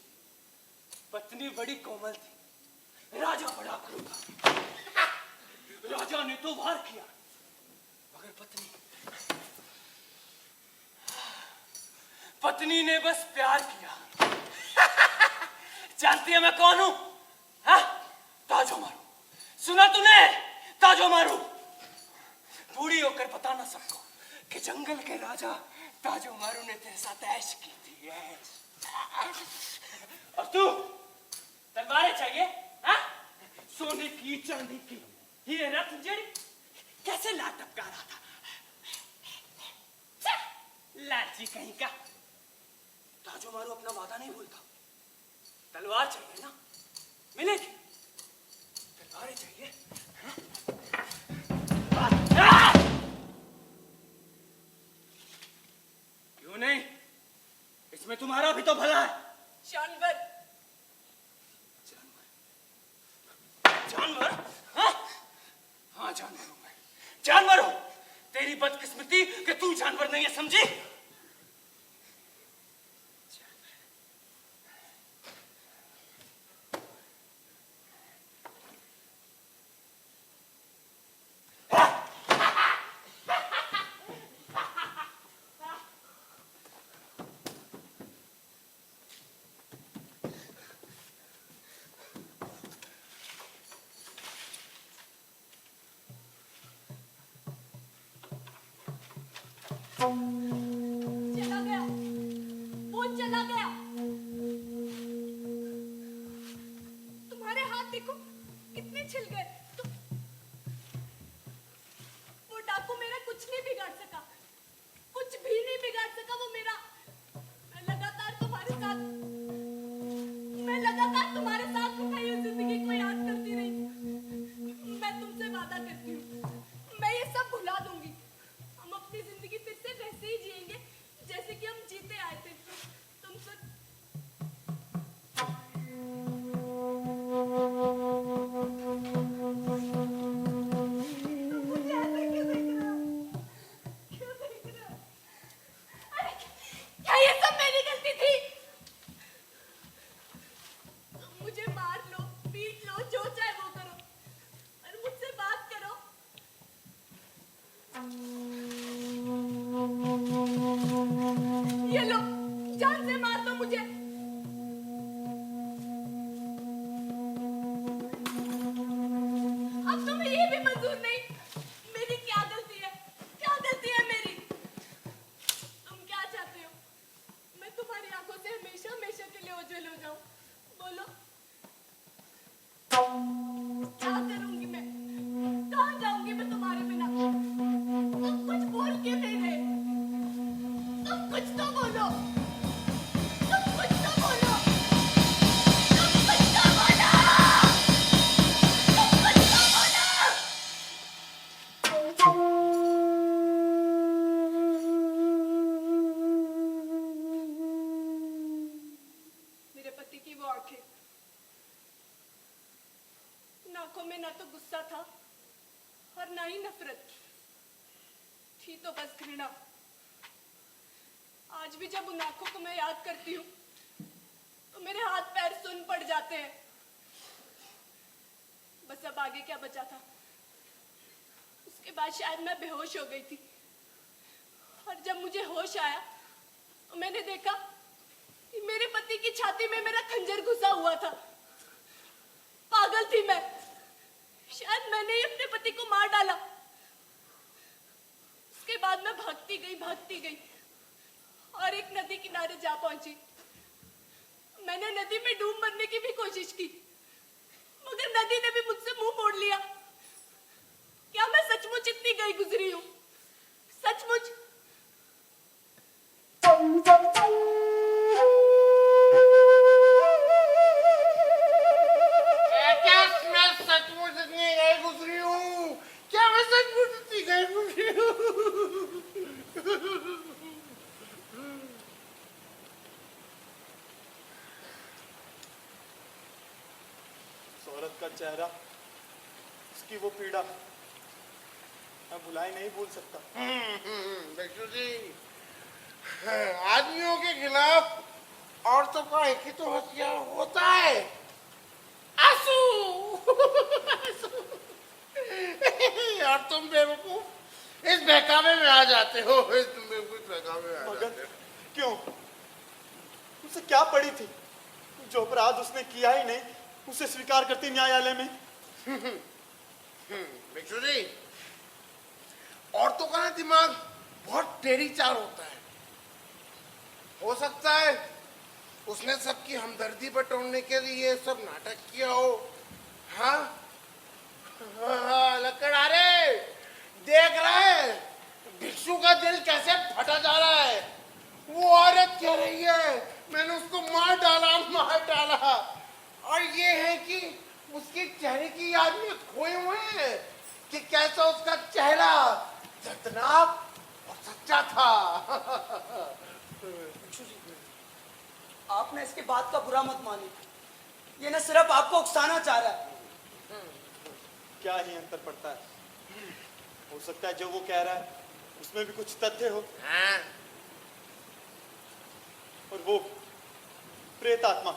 पत्नी बड़ी कोमल थी, राजा बड़ा क्रूर था। राजा ने तो वार किया, मगर पत्नी ने बस प्यार किया। जानती है मैं कौन हूं? हाँ? ताजो मारू। सुना तूने? ताजो मारू। बूढ़ी होकर बताना सबको कि जंगल के राजा ताजो मारू ने तेरे साथ ऐश की थी, ऐश। और तू तलवारें चाहिए? हाँ? सोने की, चांदी की, ये रथ जड़ी कैसे ला टपका रहा था। लालची कहीं का। ताजो मारू अपना वादा नहीं भूलता। तलवार चाहिए ना, मिलेगी। तलवारें चाहिए, क्यों नहीं? इसमें तुम्हारा भी तो भला है।
जानवर,
जानवर? हाँ? हाँ, जानवर हूं मैं, जानवर हूं। तेरी बदकिस्मती कि तू जानवर नहीं है, समझी?
चला गया, वो चला गया। तुम्हारे हाथ देखो कितने छिल गए। वो डाकू मेरा कुछ नहीं बिगाड़ सका, कुछ भी नहीं बिगाड़ सका वो मेरा। मैं लगातार तुम्हारे साथ बिताई हुई जिंदगी को याद करती रही। मैं तुमसे वादा करती हूँ, मैं ये सब भुला दूंगी। हम अपनी जिंदगी फिर से वैसे ही जिएंगे जैसे कि हम जीते आए थे। तुम सब मुझे ऐसे क्यों देख रहे हो? क्यों देख रहे हो? अरे क्या ये सब मेरी गलती थी? मुझे मार लो, पीट लो, जो चाहे वो करो, और मुझसे बात करो। ये लो, जान से मार दो मुझे। अब तुम्हें ये भी मंजूर नहीं? मेरी क्या गलती है? क्या गलती है मेरी? तुम क्या चाहते हो? मैं तुम्हारी आंखों से हमेशा हमेशा के लिए ओझल हो जाऊं? बोलो, क्या करूंगी मैं? कहाँ जाऊंगी मैं तुम्हारे बिना? तुम कुछ बोल के नहीं रहे। तुम कुछ तो बोलो। तुम कुछ तो बोलो। तुम कुछ तो बोलो। तुम कुछ तो बोलो। मेरे पति की वो आंखें, आंखों में ना तो गुस्सा था और ना ही नफरत थी, तो बस घृणा। आज भी जब उन आंखों को मैं याद करती हूँ तो मेरे हाथ पैर सुन पड़ जाते हैं। बस अब आगे क्या बचा था? उसके बाद शायद मैं बेहोश हो गई थी, और जब मुझे होश आया तो मैंने देखा कि मेरे पति की छाती में मेरा खंजर घुसा हुआ था। पागल थी मैं, शायद मैंने ही अपने पति को मार डाला। उसके बाद मैं भागती गई और एक नदी किनारे जा पहुंची। मैंने नदी में डूब मरने की भी कोशिश की, मगर नदी ने भी मुझसे मुंह मोड़ लिया। क्या मैं सचमुच इतनी गई गुजरी हूं? सचमुच?
क्या मैं सचमुच इतनी गई गुजरी हूँ? क्या मैं सचमुच इतनी गई गुजरी हूँ?
औरत का चेहरा, उसकी वो पीड़ा मैं भुलाई नहीं भूल सकता।
देखो जी, आदमियों के खिलाफ औरतों का एक ही तो हथियार होता है, आंसू। और तुम बेवकूफ इस बहकावे में आ जाते हो, तुम बेवकूफ बहकावे में आ
मगर
जाते हो।
क्यों? उसे क्या पड़ी थी जो अपराध उसने किया ही नहीं उसे स्वीकार करती न्यायालय में?
भिक्षु जी, औरतों का ना दिमाग बहुत टेढ़ी चाल होता है। हो सकता है उसने सबकी हमदर्दी बटोरने के लिए सब नाटक किया हो। हाँ, लकड़हारे, देख रहा है भिक्षु का दिल कैसे फटा जा रहा है। वो औरत कह रही है मैंने उसको मार डाला, और ये है कि उसके चेहरे की याद में खोए हुए हैं कि कैसा उसका चेहरा दर्दनाक और सच्चा था।
आपने इसके बात का बुरा मत मानिए, ये न सिर्फ आपको उकसाना चाह रहा है।
क्या ही अंतर पड़ता है? हो सकता है जो वो कह रहा है उसमें भी कुछ तथ्य हो।
हाँ?
और वो प्रेत आत्मा,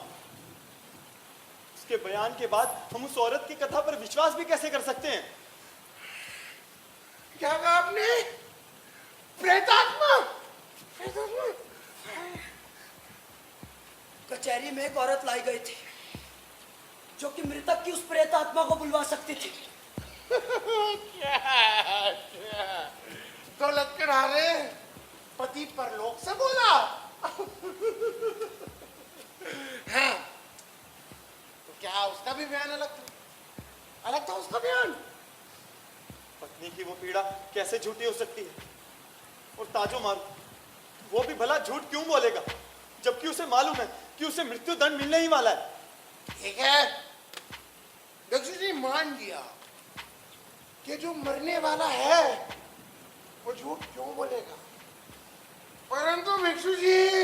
उसके बयान के बाद हम उस औरत की कथा पर विश्वास भी कैसे कर सकते हैं?
क्या कहा आपने? प्रेतात्मा? प्रेतात्मा?
कचहरी में एक औरत लाई गई थी जो कि मृतक की उस प्रेत आत्मा को बुलवा सकती थी।
क्या? तो लकड़हारे, पति परलोक से बोला। हाँ, तो क्या उसका भी बयान अलग था उसका बयान।
पत्नी की वो पीड़ा कैसे झूठी हो सकती है? और ताजो मारू, वो भी भला झूठ क्यों बोलेगा, जबकि उसे मालूम है कि उसे मृत्यु दंड मिलने ही वाला है।
ठीक है, दक्षु जी मान लिया कि जो मरने वाला है वो झूठ क्यों बोलेगा, परंतु भिक्षु जी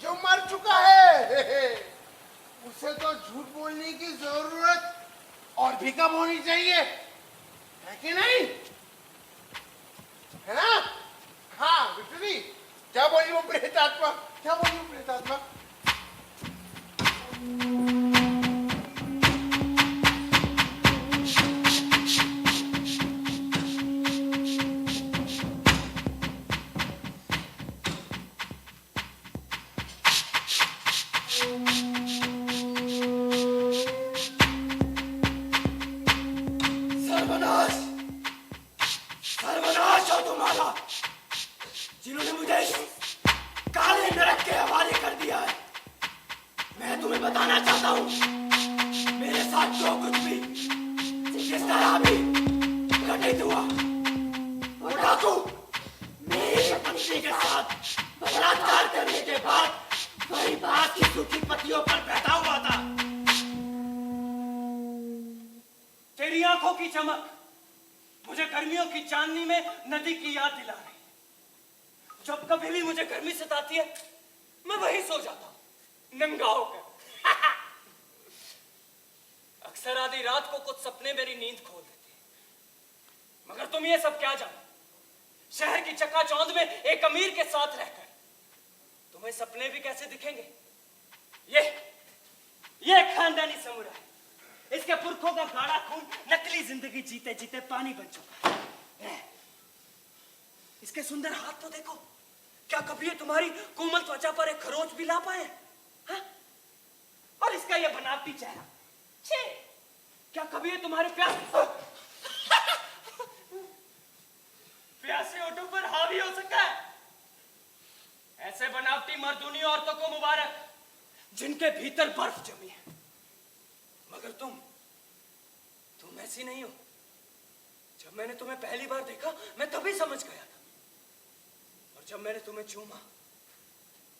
जो मर चुका है उसे तो झूठ बोलने की जरूरत और भी कम होनी चाहिए, है कि नहीं? है ना? हाँ भिक्षु जी, क्या बोली वो प्रेतात्मा, क्या बोली वो प्रेतात्मा?
सर्वनाश हो तुम्हारा, जिन्होंने मुझे काले नरक के हवाले कर दिया है। मैं तुम्हें बताना चाहता हूँ, मेरे साथ जो कुछ भी जिस तरह भी घटित हुआ, वो डाकू मेरी पत्नी के साथ बलात्कार करने के बाद वही बात की सूखी पत्तियों पर बैठा हुआ था। तेरी आंखों की चमक मुझे गर्मियों की चांदनी में नदी की याद दिला रही। जब कभी भी मुझे गर्मी सताती है, मैं वहीं सो जाता हूं, नंगा होकर। अक्सर आधी रात को कुछ सपने मेरी नींद खोल देते हैं। मगर तुम ये सब क्या जानो, शहर की चकाचौंध में एक अमीर के साथ रहकर तुम्हें सपने भी कैसे दिखेंगे। ये खानदानी समुराय, इसके पुरखों का गाढ़ा खून नकली जिंदगी जीते जीते पानी बन चुका है। इसके सुंदर हाथ तो देखो, क्या कभी ये तुम्हारी कोमल त्वचा पर एक खरोच भी ला पाए? हाँ? और इसका ये बनावटी चेहरा, छे, क्या कभी ये तुम्हारे प्यासे होठों पर हावी हो सका है? ऐसे बनावटी मर्दूनी औरतों को मुबारक, जिनके भीतर बर्फ जमी है। मगर तुम ऐसी नहीं हो। जब मैंने तुम्हें पहली बार देखा, मैं तभी समझ गया था। और जब मैंने तुम्हें चूमा,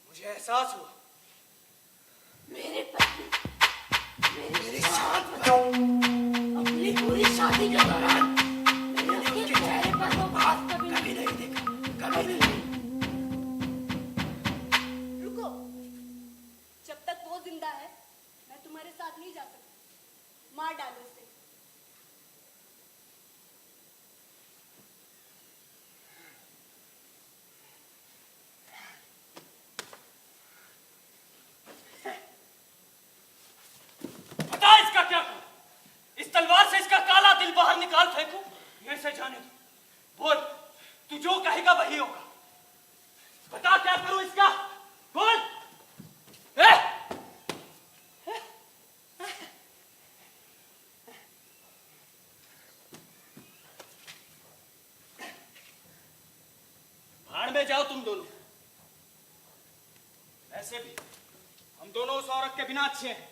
मुझे एहसास हुआ
मेरे पति मेरे साथ अपनी पूरी शादी के दौरान मैंने उसके चेहरे पर वो बात कभी नहीं देखा, कभी नहीं।
रुको, जब तक वो जिंदा है मैं तुम्हारे साथ नहीं जा सकती। मार डालो उसे।
बता इसका क्या करूं? इस तलवार से इसका काला दिल बाहर निकाल फेंकूं? ये से जाने दो। बोल, तू जो कहेगा वही होगा। बता क्या करूं इसका? बोल। भाड़ में जाओ तुम दोनों। ऐसे भी हम दोनों उस औरत के बिना अच्छे हैं।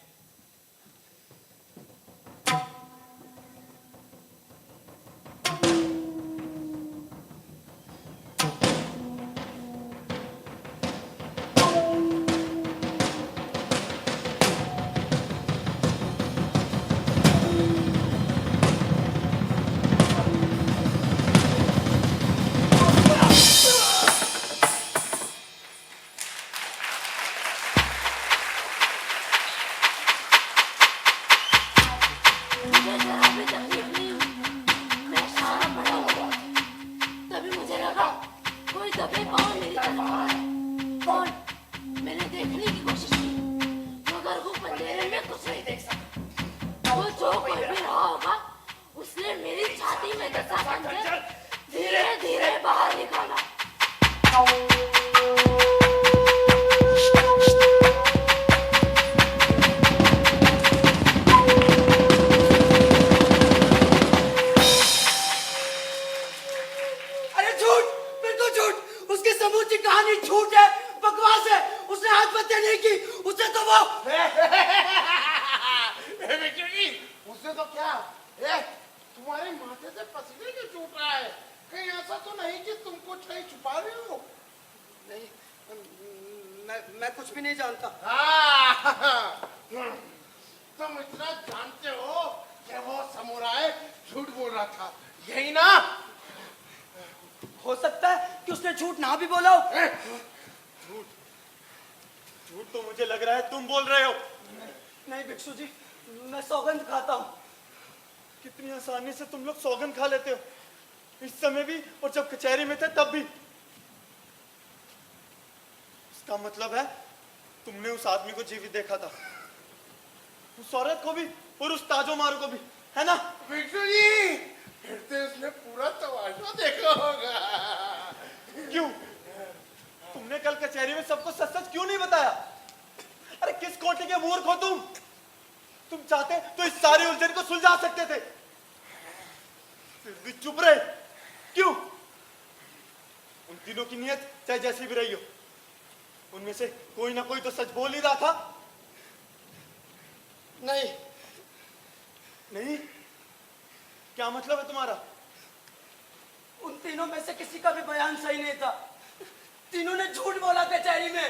समूची कहानी झूठ है, बकवास है। उसने आत्महत्या नहीं की, उसे तो वो
उससे तो क्या तुम्हारे माथे से पसीने क्यों छूट रहा है? कहीं ऐसा तो नहीं कि तुम कुछ कहीं छुपा रहे हो?
नहीं, मैं कुछ भी नहीं जानता।
तुम इतना जानते हो कि वो समुराय झूठ बोल रहा था, यही ना?
हो सकता है कि उसने झूठ ना भी बोला हो।
झूठ तो मुझे लग रहा है तुम बोल रहे हो।
नहीं भिक्षु जी, मैं सौगंध खाता हूँ।
कितनी आसानी से तुम लोग सौगंध खा लेते हो, इस समय भी और जब कचहरी में थे तब भी। इसका मतलब है तुमने उस आदमी को जीवित देखा था, उस औरत को भी और उस ताजो मारू को भी, है ना?
भिक्षु जी, फिर तो उसने पूरा तमाशा देखा होगा।
क्यों? तुमने कल कचहरी में सबको सच सच क्यों नहीं बताया? अरे किस कोटि के मूर्ख हो तुम? तुम चाहते तो इस सारी उलझन को सुलझा सकते थे, फिर भी चुप रहे क्यों? उन तीनों की नियत चाहे जैसी भी रही हो, उनमें से कोई ना कोई तो सच बोल ही रहा था।
नहीं,
नहीं? क्या मतलब है तुम्हारा?
उन तीनों में से किसी का भी बयान सही नहीं था। तीनों ने झूठ बोला कचहरी में।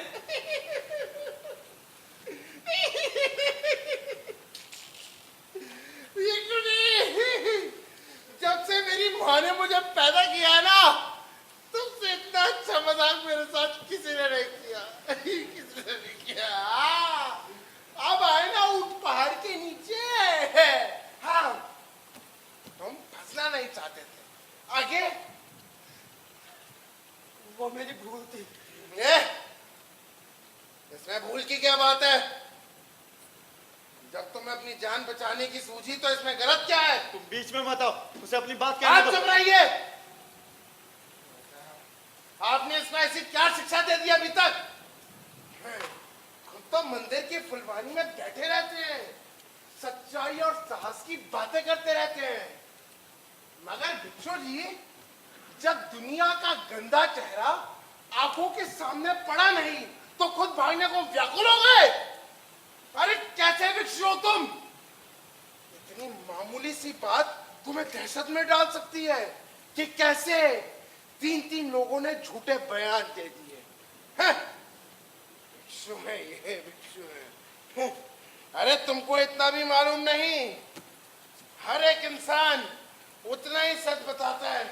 जब से मेरी माँ ने मुझे पैदा किया ना, तुमसे इतना अच्छा मजाक मेरे साथ किसी ने नहीं किया। किसी ने नहीं किया। अब आए ना उस पहाड़ के नीचे। हाँ, तुम फंसना नहीं चाहते थे। आगे
वो मेरी भूल थी।
इसमें भूल की क्या बात है? जब तुम्हें अपनी जान बचाने की सूझी तो इसमें गलत क्या है?
तुम बीच में मत आओ, उसे अपनी बात कहने दो।
चुप रहिए। आपने इसको ऐसी क्या शिक्षा दे दी अभी तक? खुद तो मंदिर की फुलवानी में बैठे रहते हैं, सच्चाई और साहस की बातें करते रहते हैं, मगर भिक्षु जी, जब दुनिया का गंदा चेहरा आंखों के सामने पड़ा नहीं तो खुद भागने को व्याकुल हो गए। अरे कैसे भिक्षु हो तुम? इतनी मामूली सी बात तुम्हें दहशत में डाल सकती है कि कैसे 3 लोगों ने झूठे बयान दे दिए। भिक्षु है ये, भिक्षु है। अरे तुमको इतना भी मालूम नहीं, हर एक इंसान उतना ही सच बताता है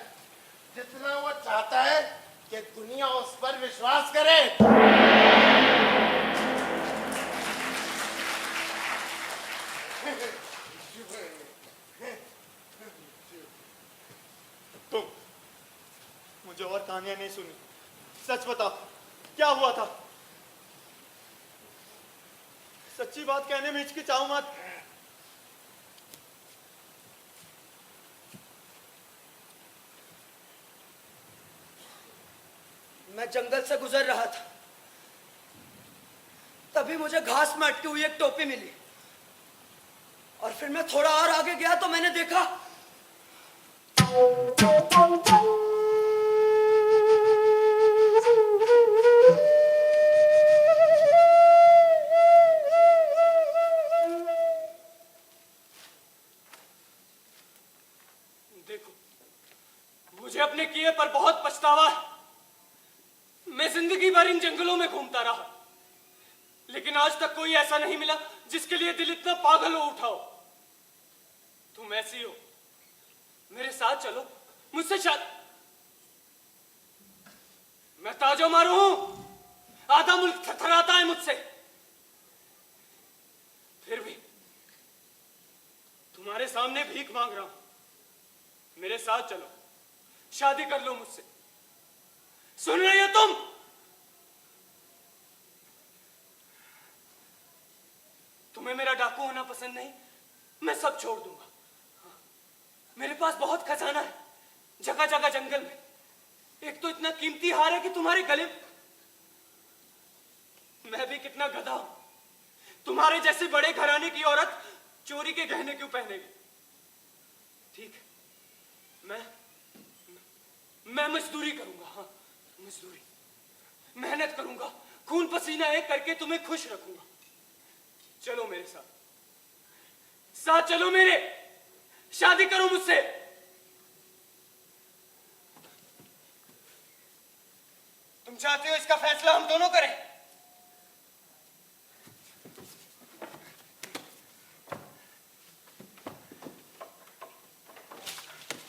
जितना वो चाहता है कि दुनिया उस पर विश्वास करे।
तुम मुझे और कहानियां नहीं सुनी, सच बताओ क्या हुआ था? सच्ची बात कहने में हिचकिचाओ मत।
मैं जंगल से गुजर रहा था, तभी मुझे घास में अटकी हुई एक टोपी मिली, और फिर मैं थोड़ा और आगे गया तो मैंने देखा
देखो, मुझे अपने किए पर बहुत पछतावा है। मैं जिंदगी भर इन जंगलों में घूमता रहा, लेकिन आज तक कोई ऐसा नहीं मिला जिसके लिए दिल इतना पागल हो उठा हो। तुम ऐसी हो, मेरे साथ चलो, मुझसे मैं ताजो मारू हूं, आधा मुल्क थरथराता है मुझसे, फिर भी तुम्हारे सामने भीख मांग रहा हूं। मेरे साथ चलो, शादी कर लो मुझसे। सुन रही हो तुम? तुम्हें मेरा डाकू होना पसंद नहीं, मैं सब छोड़ दूंगा। मेरे पास बहुत खजाना है, जगह जगह जंगल में। एक तो इतना कीमती हार है कि तुम्हारे गले में। मैं भी कितना गधा हूं, तुम्हारे जैसे बड़े घराने की औरत चोरी के गहने क्यों पहनेगी? ठीक है, मैं मजदूरी करूंगा। हाँ, मजदूरी। मेहनत करूंगा, खून पसीना एक करके तुम्हें खुश रखूंगा। चलो मेरे साथ चलो मेरे, शादी करो मुझसे। तुम चाहते हो इसका फैसला हम दोनों करें?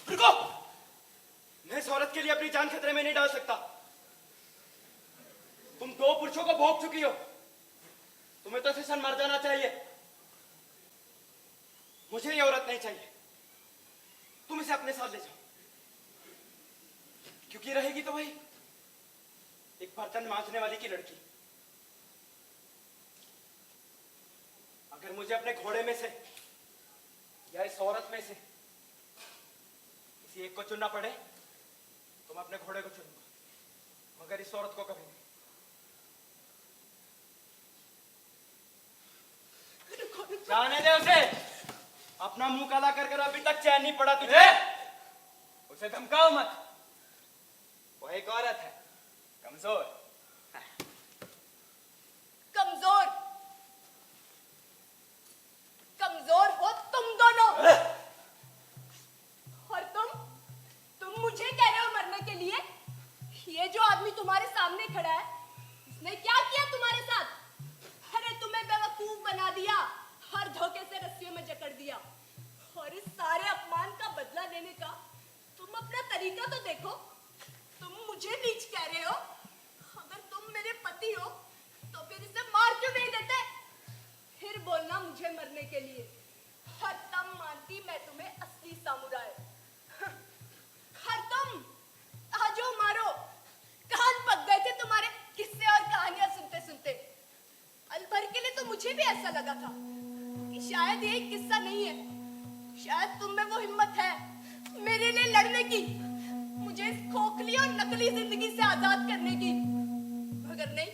रुको, मैं इस औरत के लिए अपनी जान खतरे में नहीं डाल सकता। तुम 2 पुरुषों को भोग चुकी हो, तुम्हें तो फिसन मर जाना चाहिए। मुझे ये औरत नहीं चाहिए, तुम इसे अपने साथ ले जाओ, क्योंकि रहेगी तो वही एक बर्तन मांजने वाली की लड़की। अगर मुझे अपने घोड़े में से या इस औरत में से किसी एक को चुनना पड़े तो मैं अपने घोड़े को चुनूंगा, मगर इस औरत को कभी नहीं। जाने दे उसे, अपना मुंह काला कर कर अभी तक चैन नहीं पड़ा तुझे। उसे धमकाओ मत, वो एक औरत है, कमजोर।
कमजोर कमजोर हो तुम दोनों। और तुम मुझे कह रहे हो मरने के लिए? ये जो आदमी तुम्हारे सामने खड़ा है, इसने क्या किया तुम्हारे साथ? अरे तुम्हें बेवकूफ बना दिया और धोखे से रस्सियों में जकड़ दिया। और इस सारे अपमान का बदला लेने का तुम अपना तरीका तो देखो। तुम मुझे नीच कह रहे हो? अगर तुम मेरे पति हो तो फिर इसे मार क्यों नहीं देते? फिर बोलना मुझे मरने के लिए, और तब मानती मैं तुम्हें असली सामुराई। और तुम आजो मारो, कान पक गए थे तुम्हारे किस्से और कहानियां सुनते सुनते। पल भर के लिए तो मुझे भी ऐसा लगा था कि शायद ये एक किस्सा नहीं है, शायद तुम में वो हिम्मत है मेरे लिए लड़ने की, मुझे इस खोखली और नकली जिंदगी से आजाद करने की। मगर नहीं,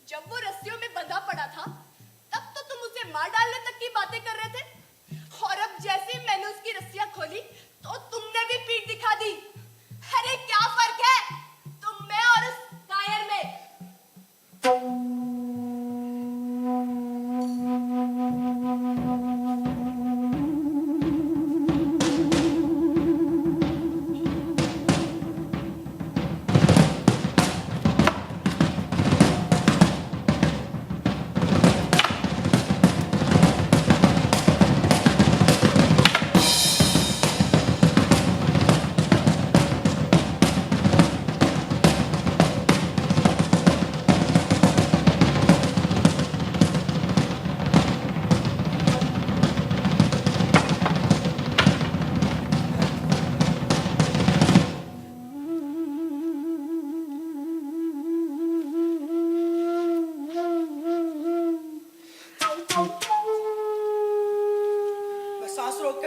जब वो रस्सियों में बंधा पड़ा था तब तो तुम उसे मार डालने तक की बातें कर रहे थे, और अब जैसे ही मैंने उसकी रस्सियां खोली तो तुमने भी पीठ दिखा दी। अरे क्या फर्क है तुम में और उस कायर में?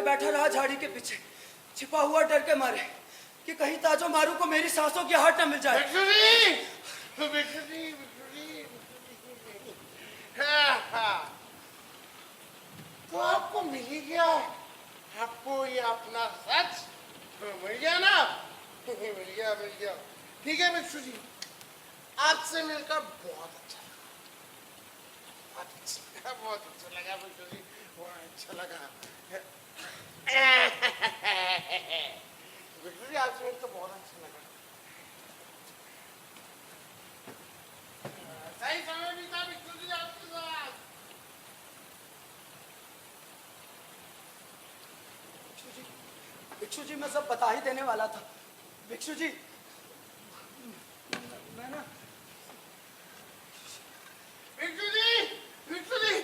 बैठा रहा झाड़ी के पीछे, छिपा हुआ डर के मारे कि कहीं ताजो मारू को मेरी सांसों की आहट न मिल जाए।
तो आपको मिल ही गया, आपको ये अपना सच मिल गया ना? मिल गया। ठीक है बिच्छू जी, आपसे मिलकर बहुत अच्छा लगा बिच्छू जी, बहुत अच्छा लगा। बिच्छू जी आपसे मिलकर बहुत अच्छा लगा। सही समय भी था बिच्छू जी आपके साथ।
भिक्षु जी मैं सब बता ही देने वाला था। भिक्षु जी मैं ना
भिक्षु जी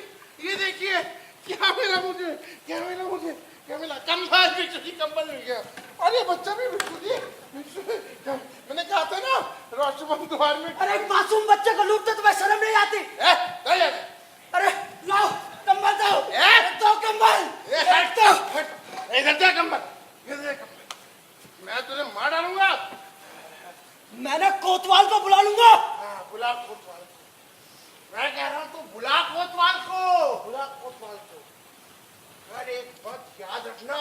ये देखिए क्या मिला मुझे, क्या मिला? कंबल भिक्षु जी, कंबल मिल गया। अरे बच्चा भी भिक्षु जी, मैंने कहा था ना रोशमन द्वार में।
अरे एक मासूम बच्चे को लूटते तुम्हें शर्म नहीं आती? अरे लाओ कंबल दो, दो कंबल।
इधर दे कंबल, मैं तुझे मार डालूंगा।
मैंने कोतवाल को बुला लूंगा।
बुला कोतवाल को, मैं कह रहा हूँ तू बुला कोतवाल को। अरे एक बात याद रखना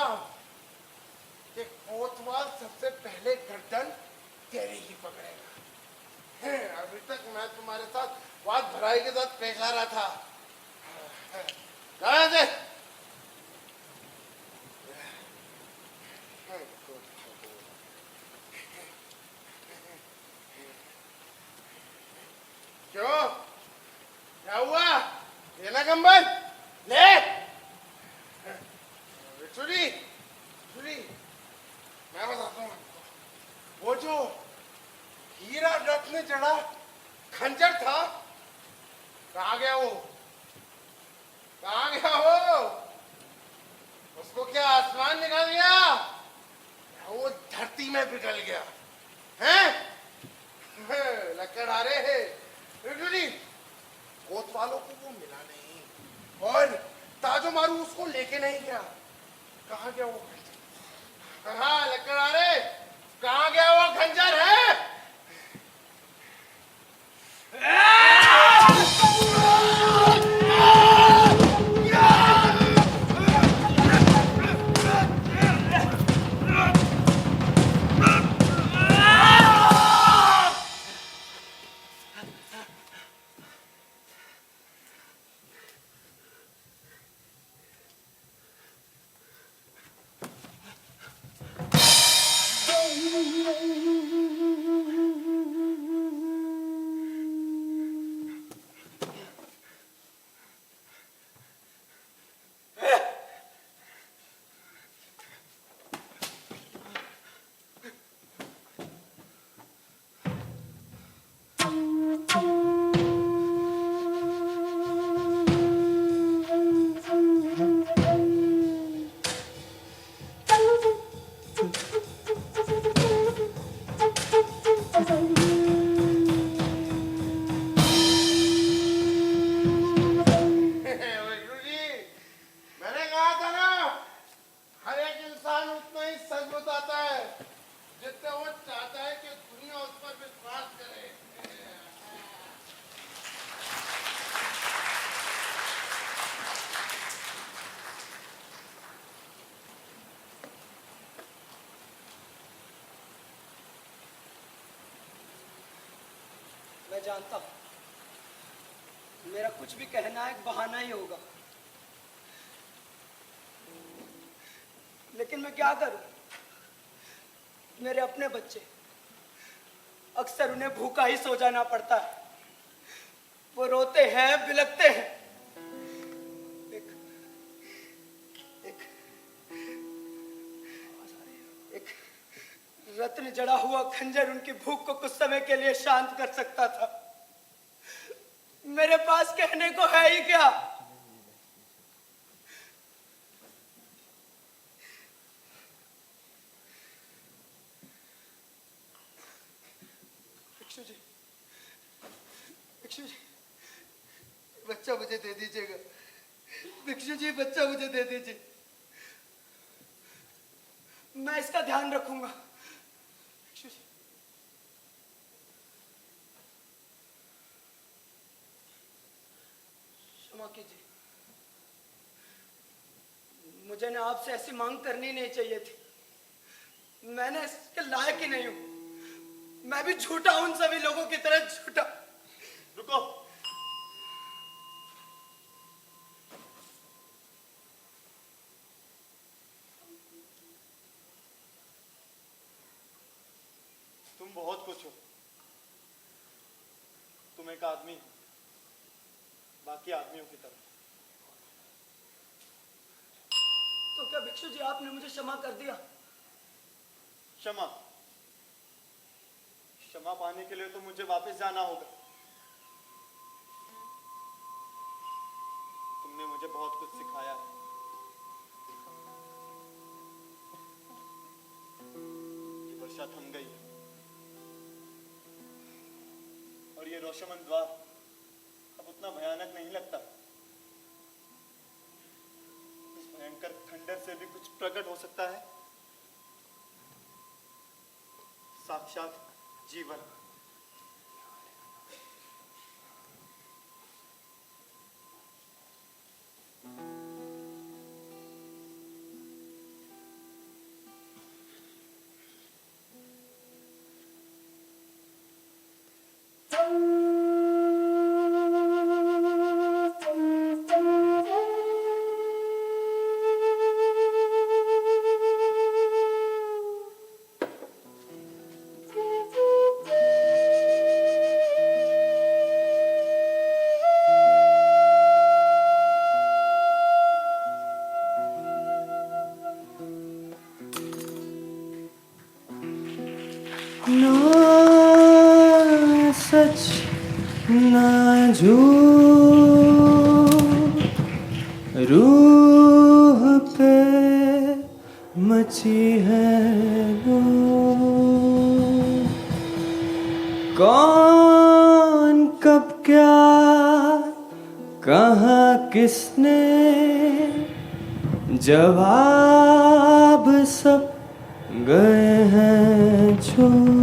कि कोतवाल सबसे पहले गर्दन तेरे ही पकड़ेगा। अभी मैं तुम्हारे साथ बहुत भलाई के साथ पेश आ रहा था। कहाँ से? क्यों? क्या हुआ? ये ना कंबल ले। छुरी छुरी मैं बताता हूँ आपको। वो जो हीरा रत्न जड़ा खंजर था, कहाँ गया वो? कहाँ गया वो? उसको क्या आसमान निकाल गया? वो धरती में पिघल गया हैं? लकड़ आ रहे हैं। कोतवालों को वो मिला नहीं और ताजो मारू उसको लेके नहीं गया। कहाँ गया वो खंजर? कहाँ लकड़ आ रहे? कहाँ गया वो खंजर है? मैंने कहा था ना, हर एक इंसान उतना ही सच बताता है जितना वो चाहता है कि दुनिया उस पर विश्वास करे।
मैं जानता हूं मेरा कुछ भी कहना एक बहाना ही होगा, लेकिन मैं क्या करूं? मेरे अपने बच्चे, अक्सर उन्हें भूखा ही सो जाना पड़ता है। वो रोते हैं, बिलखते हैं। एक एक एक रत्न जड़ा हुआ खंजर उनकी भूख को कुछ समय के लिए शांत कर सकता था। मेरे पास कहने को है ही क्या? भिक्षु जी, बच्चा मुझे दे दीजिएगा। भिक्षु जी, बच्चा मुझे दे दीजिए, मैं इसका ध्यान रखूंगा। भिक्षु जी, क्षमा कीजिए, मुझे ना आपसे ऐसी मांग करनी नहीं चाहिए थी। मैंने इसके लायक ही नहीं हूं। मैं भी झूठा हूं, उन सभी लोगों की तरह झूठा।
रुको। तुम बहुत कुछ हो। तुम एक आदमी हो, बाकी आदमियों की तरह।
तो क्या भिक्षु जी आपने मुझे क्षमा कर दिया?
क्षमा? क्षमा पाने के लिए तो मुझे वापस जाना होगा। तुमने मुझे बहुत कुछ सिखाया है। ये वर्षा थम गई है और ये रोशमन द्वार अब उतना भयानक नहीं लगता। इस भयंकर खंडर से भी कुछ प्रकट हो सकता है, साक्षात जीवन।
ना झूठ रूह पे मची है लूट। कौन कब क्या कहा किसने, जवाब सब गए हैं छूट।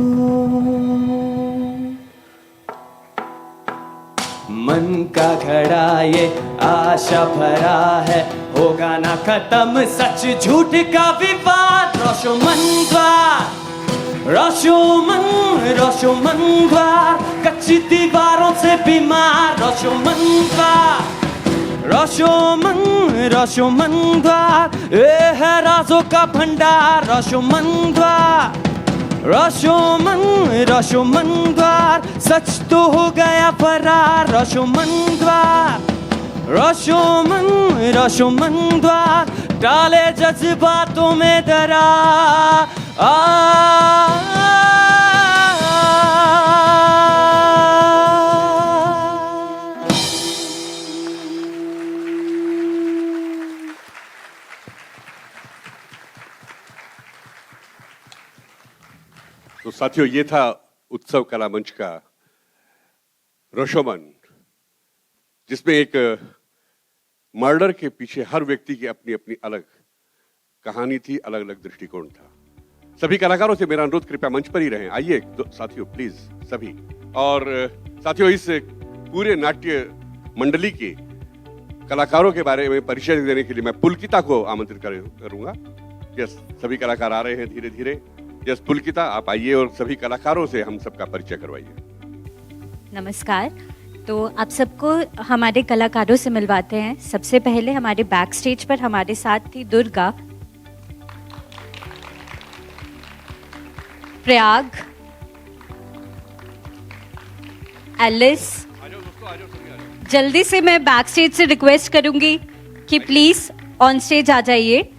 मन का घड़ा ये आशा भरा है, होगा ना खत्म सच झूठ का विवाद। रोशोमन द्वार, रोशोमन द्वार, कच्ची दीवारों से बीमार। रोशोमन द्वार, रोशोमन द्वार, ये है राजों का भंडार। रोशोमन द्वार, रोशोमन द्वार, सच तो हो गया फरार। रोशोमन द्वार, रोशोमन द्वार, डाले जज्बातों में दरार।
तो साथियों, ये था उत्सव कला मंच का रोशोमन, जिसमें एक मर्डर के पीछे हर व्यक्ति की अपनी अपनी अलग कहानी थी, अलग अलग दृष्टिकोण था। सभी कलाकारों से मेरा अनुरोध, कृपया मंच पर ही रहें। आइए साथियों, प्लीज सभी। और साथियों, इस पूरे नाट्य मंडली के कलाकारों के बारे में परिचय देने के लिए मैं पुलकिता को आमंत्रित करूंगा। यस, सभी कलाकार आ रहे हैं धीरे धीरे। यस पुलकिता, आप आइए और सभी कलाकारों से हम सबका परिचय करवाइए।
नमस्कार। तो आप सबको हमारे कलाकारों से मिलवाते हैं। सबसे पहले हमारे बैक स्टेज पर हमारे साथ थी दुर्गा, प्रयाग, एलिस। जल्दी से मैं बैक स्टेज से रिक्वेस्ट करूंगी कि प्लीज ऑन स्टेज आ जाइए।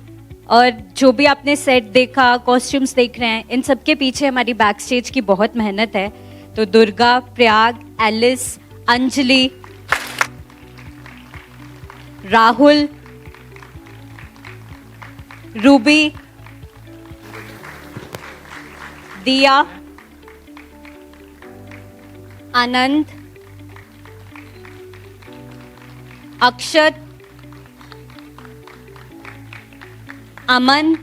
और जो भी आपने सेट देखा, कॉस्ट्यूम्स देख रहे हैं, इन सब के पीछे हमारी बैक स्टेज की बहुत मेहनत है। तो दुर्गा, प्रयाग, एलिस, अंजलि, राहुल, रूबी, दिया, आनंद, अक्षत, अमन,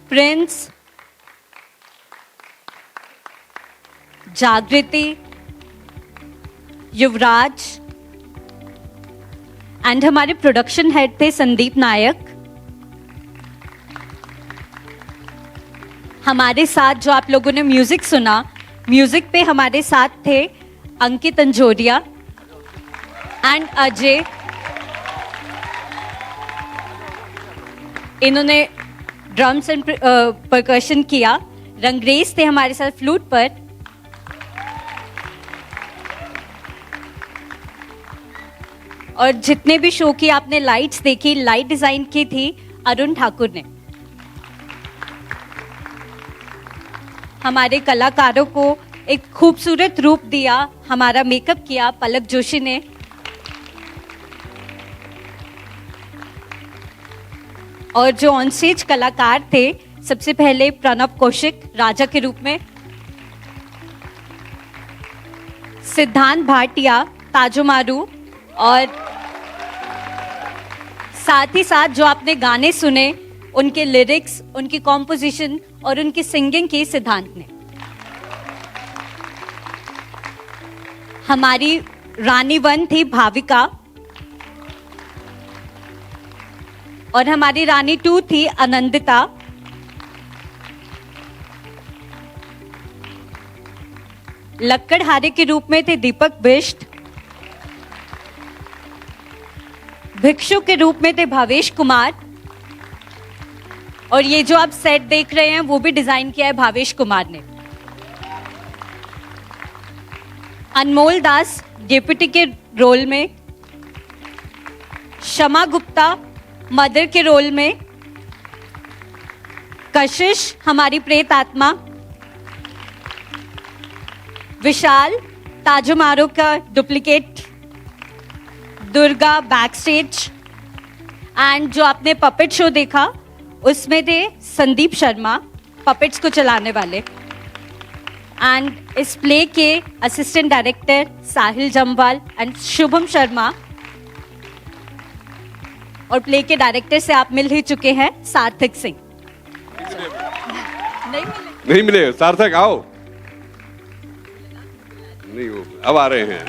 प्रिंस, जागृति, युवराज एंड हमारे प्रोडक्शन हेड थे संदीप नायक। हमारे साथ जो आप लोगों ने म्यूजिक सुना, म्यूजिक पे हमारे साथ थे अंकित अंजोरिया एंड अजय। इन्होंने ड्रम्स एंड परकशन किया। रंगरेज थे हमारे साथ फ्लूट पर। और जितने भी शो की आपने लाइट्स देखी, लाइट डिजाइन की थी अरुण ठाकुर ने। हमारे कलाकारों को एक खूबसूरत रूप दिया, हमारा मेकअप किया पलक जोशी ने। और जो ऑन स्टेज कलाकार थे, सबसे पहले प्रणव कौशिक राजा के रूप में, सिद्धांत भाटिया ताजोमारू, और साथ ही साथ जो आपने गाने सुने, उनके लिरिक्स, उनकी कॉम्पोजिशन और उनकी सिंगिंग की सिद्धांत ने। हमारी रानी 1 थी भाविका और हमारी रानी 2 थी आनंदिता। लक्कड़हारे के रूप में थे दीपक बिष्ट। भिक्षु के रूप में थे भावेश कुमार। और ये जो आप सेट देख रहे हैं वो भी डिजाइन किया है भावेश कुमार ने। अनमोल दास डेप्यूटी के रोल में, शमा गुप्ता मदर के रोल में, कशिश हमारी प्रेत आत्मा, विशाल ताजुमारो का duplicate, Durga back stage, and जो आपने पपेट शो देखा उसमें थे संदीप शर्मा, पपेट्स को चलाने वाले, एंड इस प्ले के assistant director Sahil Jamwal and Shubham Sharma, और प्ले के डायरेक्टर से आप मिल ही चुके हैं सार्थक सिंह।
नहीं मिले सार्थक, आओ। नहीं वो अब आ रहे हैं।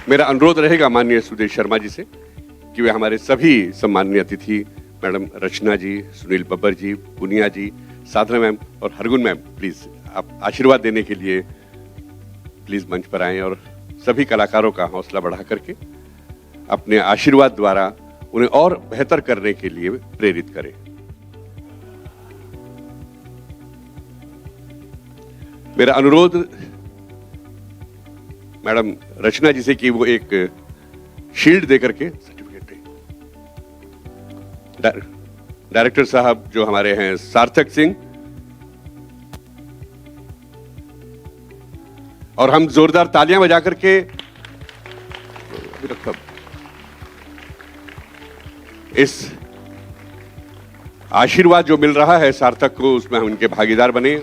मेरा अनुरोध रहेगा माननीय सुदेश शर्मा जी से कि वे हमारे सभी सम्माननीय अतिथि मैडम रचना जी, सुनील बब्बर जी, पुनिया जी, साधना मैम और हरगुन मैम, प्लीज आप आशीर्वाद देने के लिए प्लीज मंच पर आएं और सभी कलाकारों का हौसला बढ़ा करके अपने आशीर्वाद द्वारा उन्हें और बेहतर करने के लिए प्रेरित करें। मेरा अनुरोध मैडम रचना जी से कि वो एक शील्ड देकर के सर्टिफिकेट दें। डायरेक्टर साहब जो हमारे हैं सार्थक सिंह, और हम जोरदार तालियां बजा करके इस आशीर्वाद जो मिल रहा है सार्थक को, उसमें हम उनके भागीदार बने।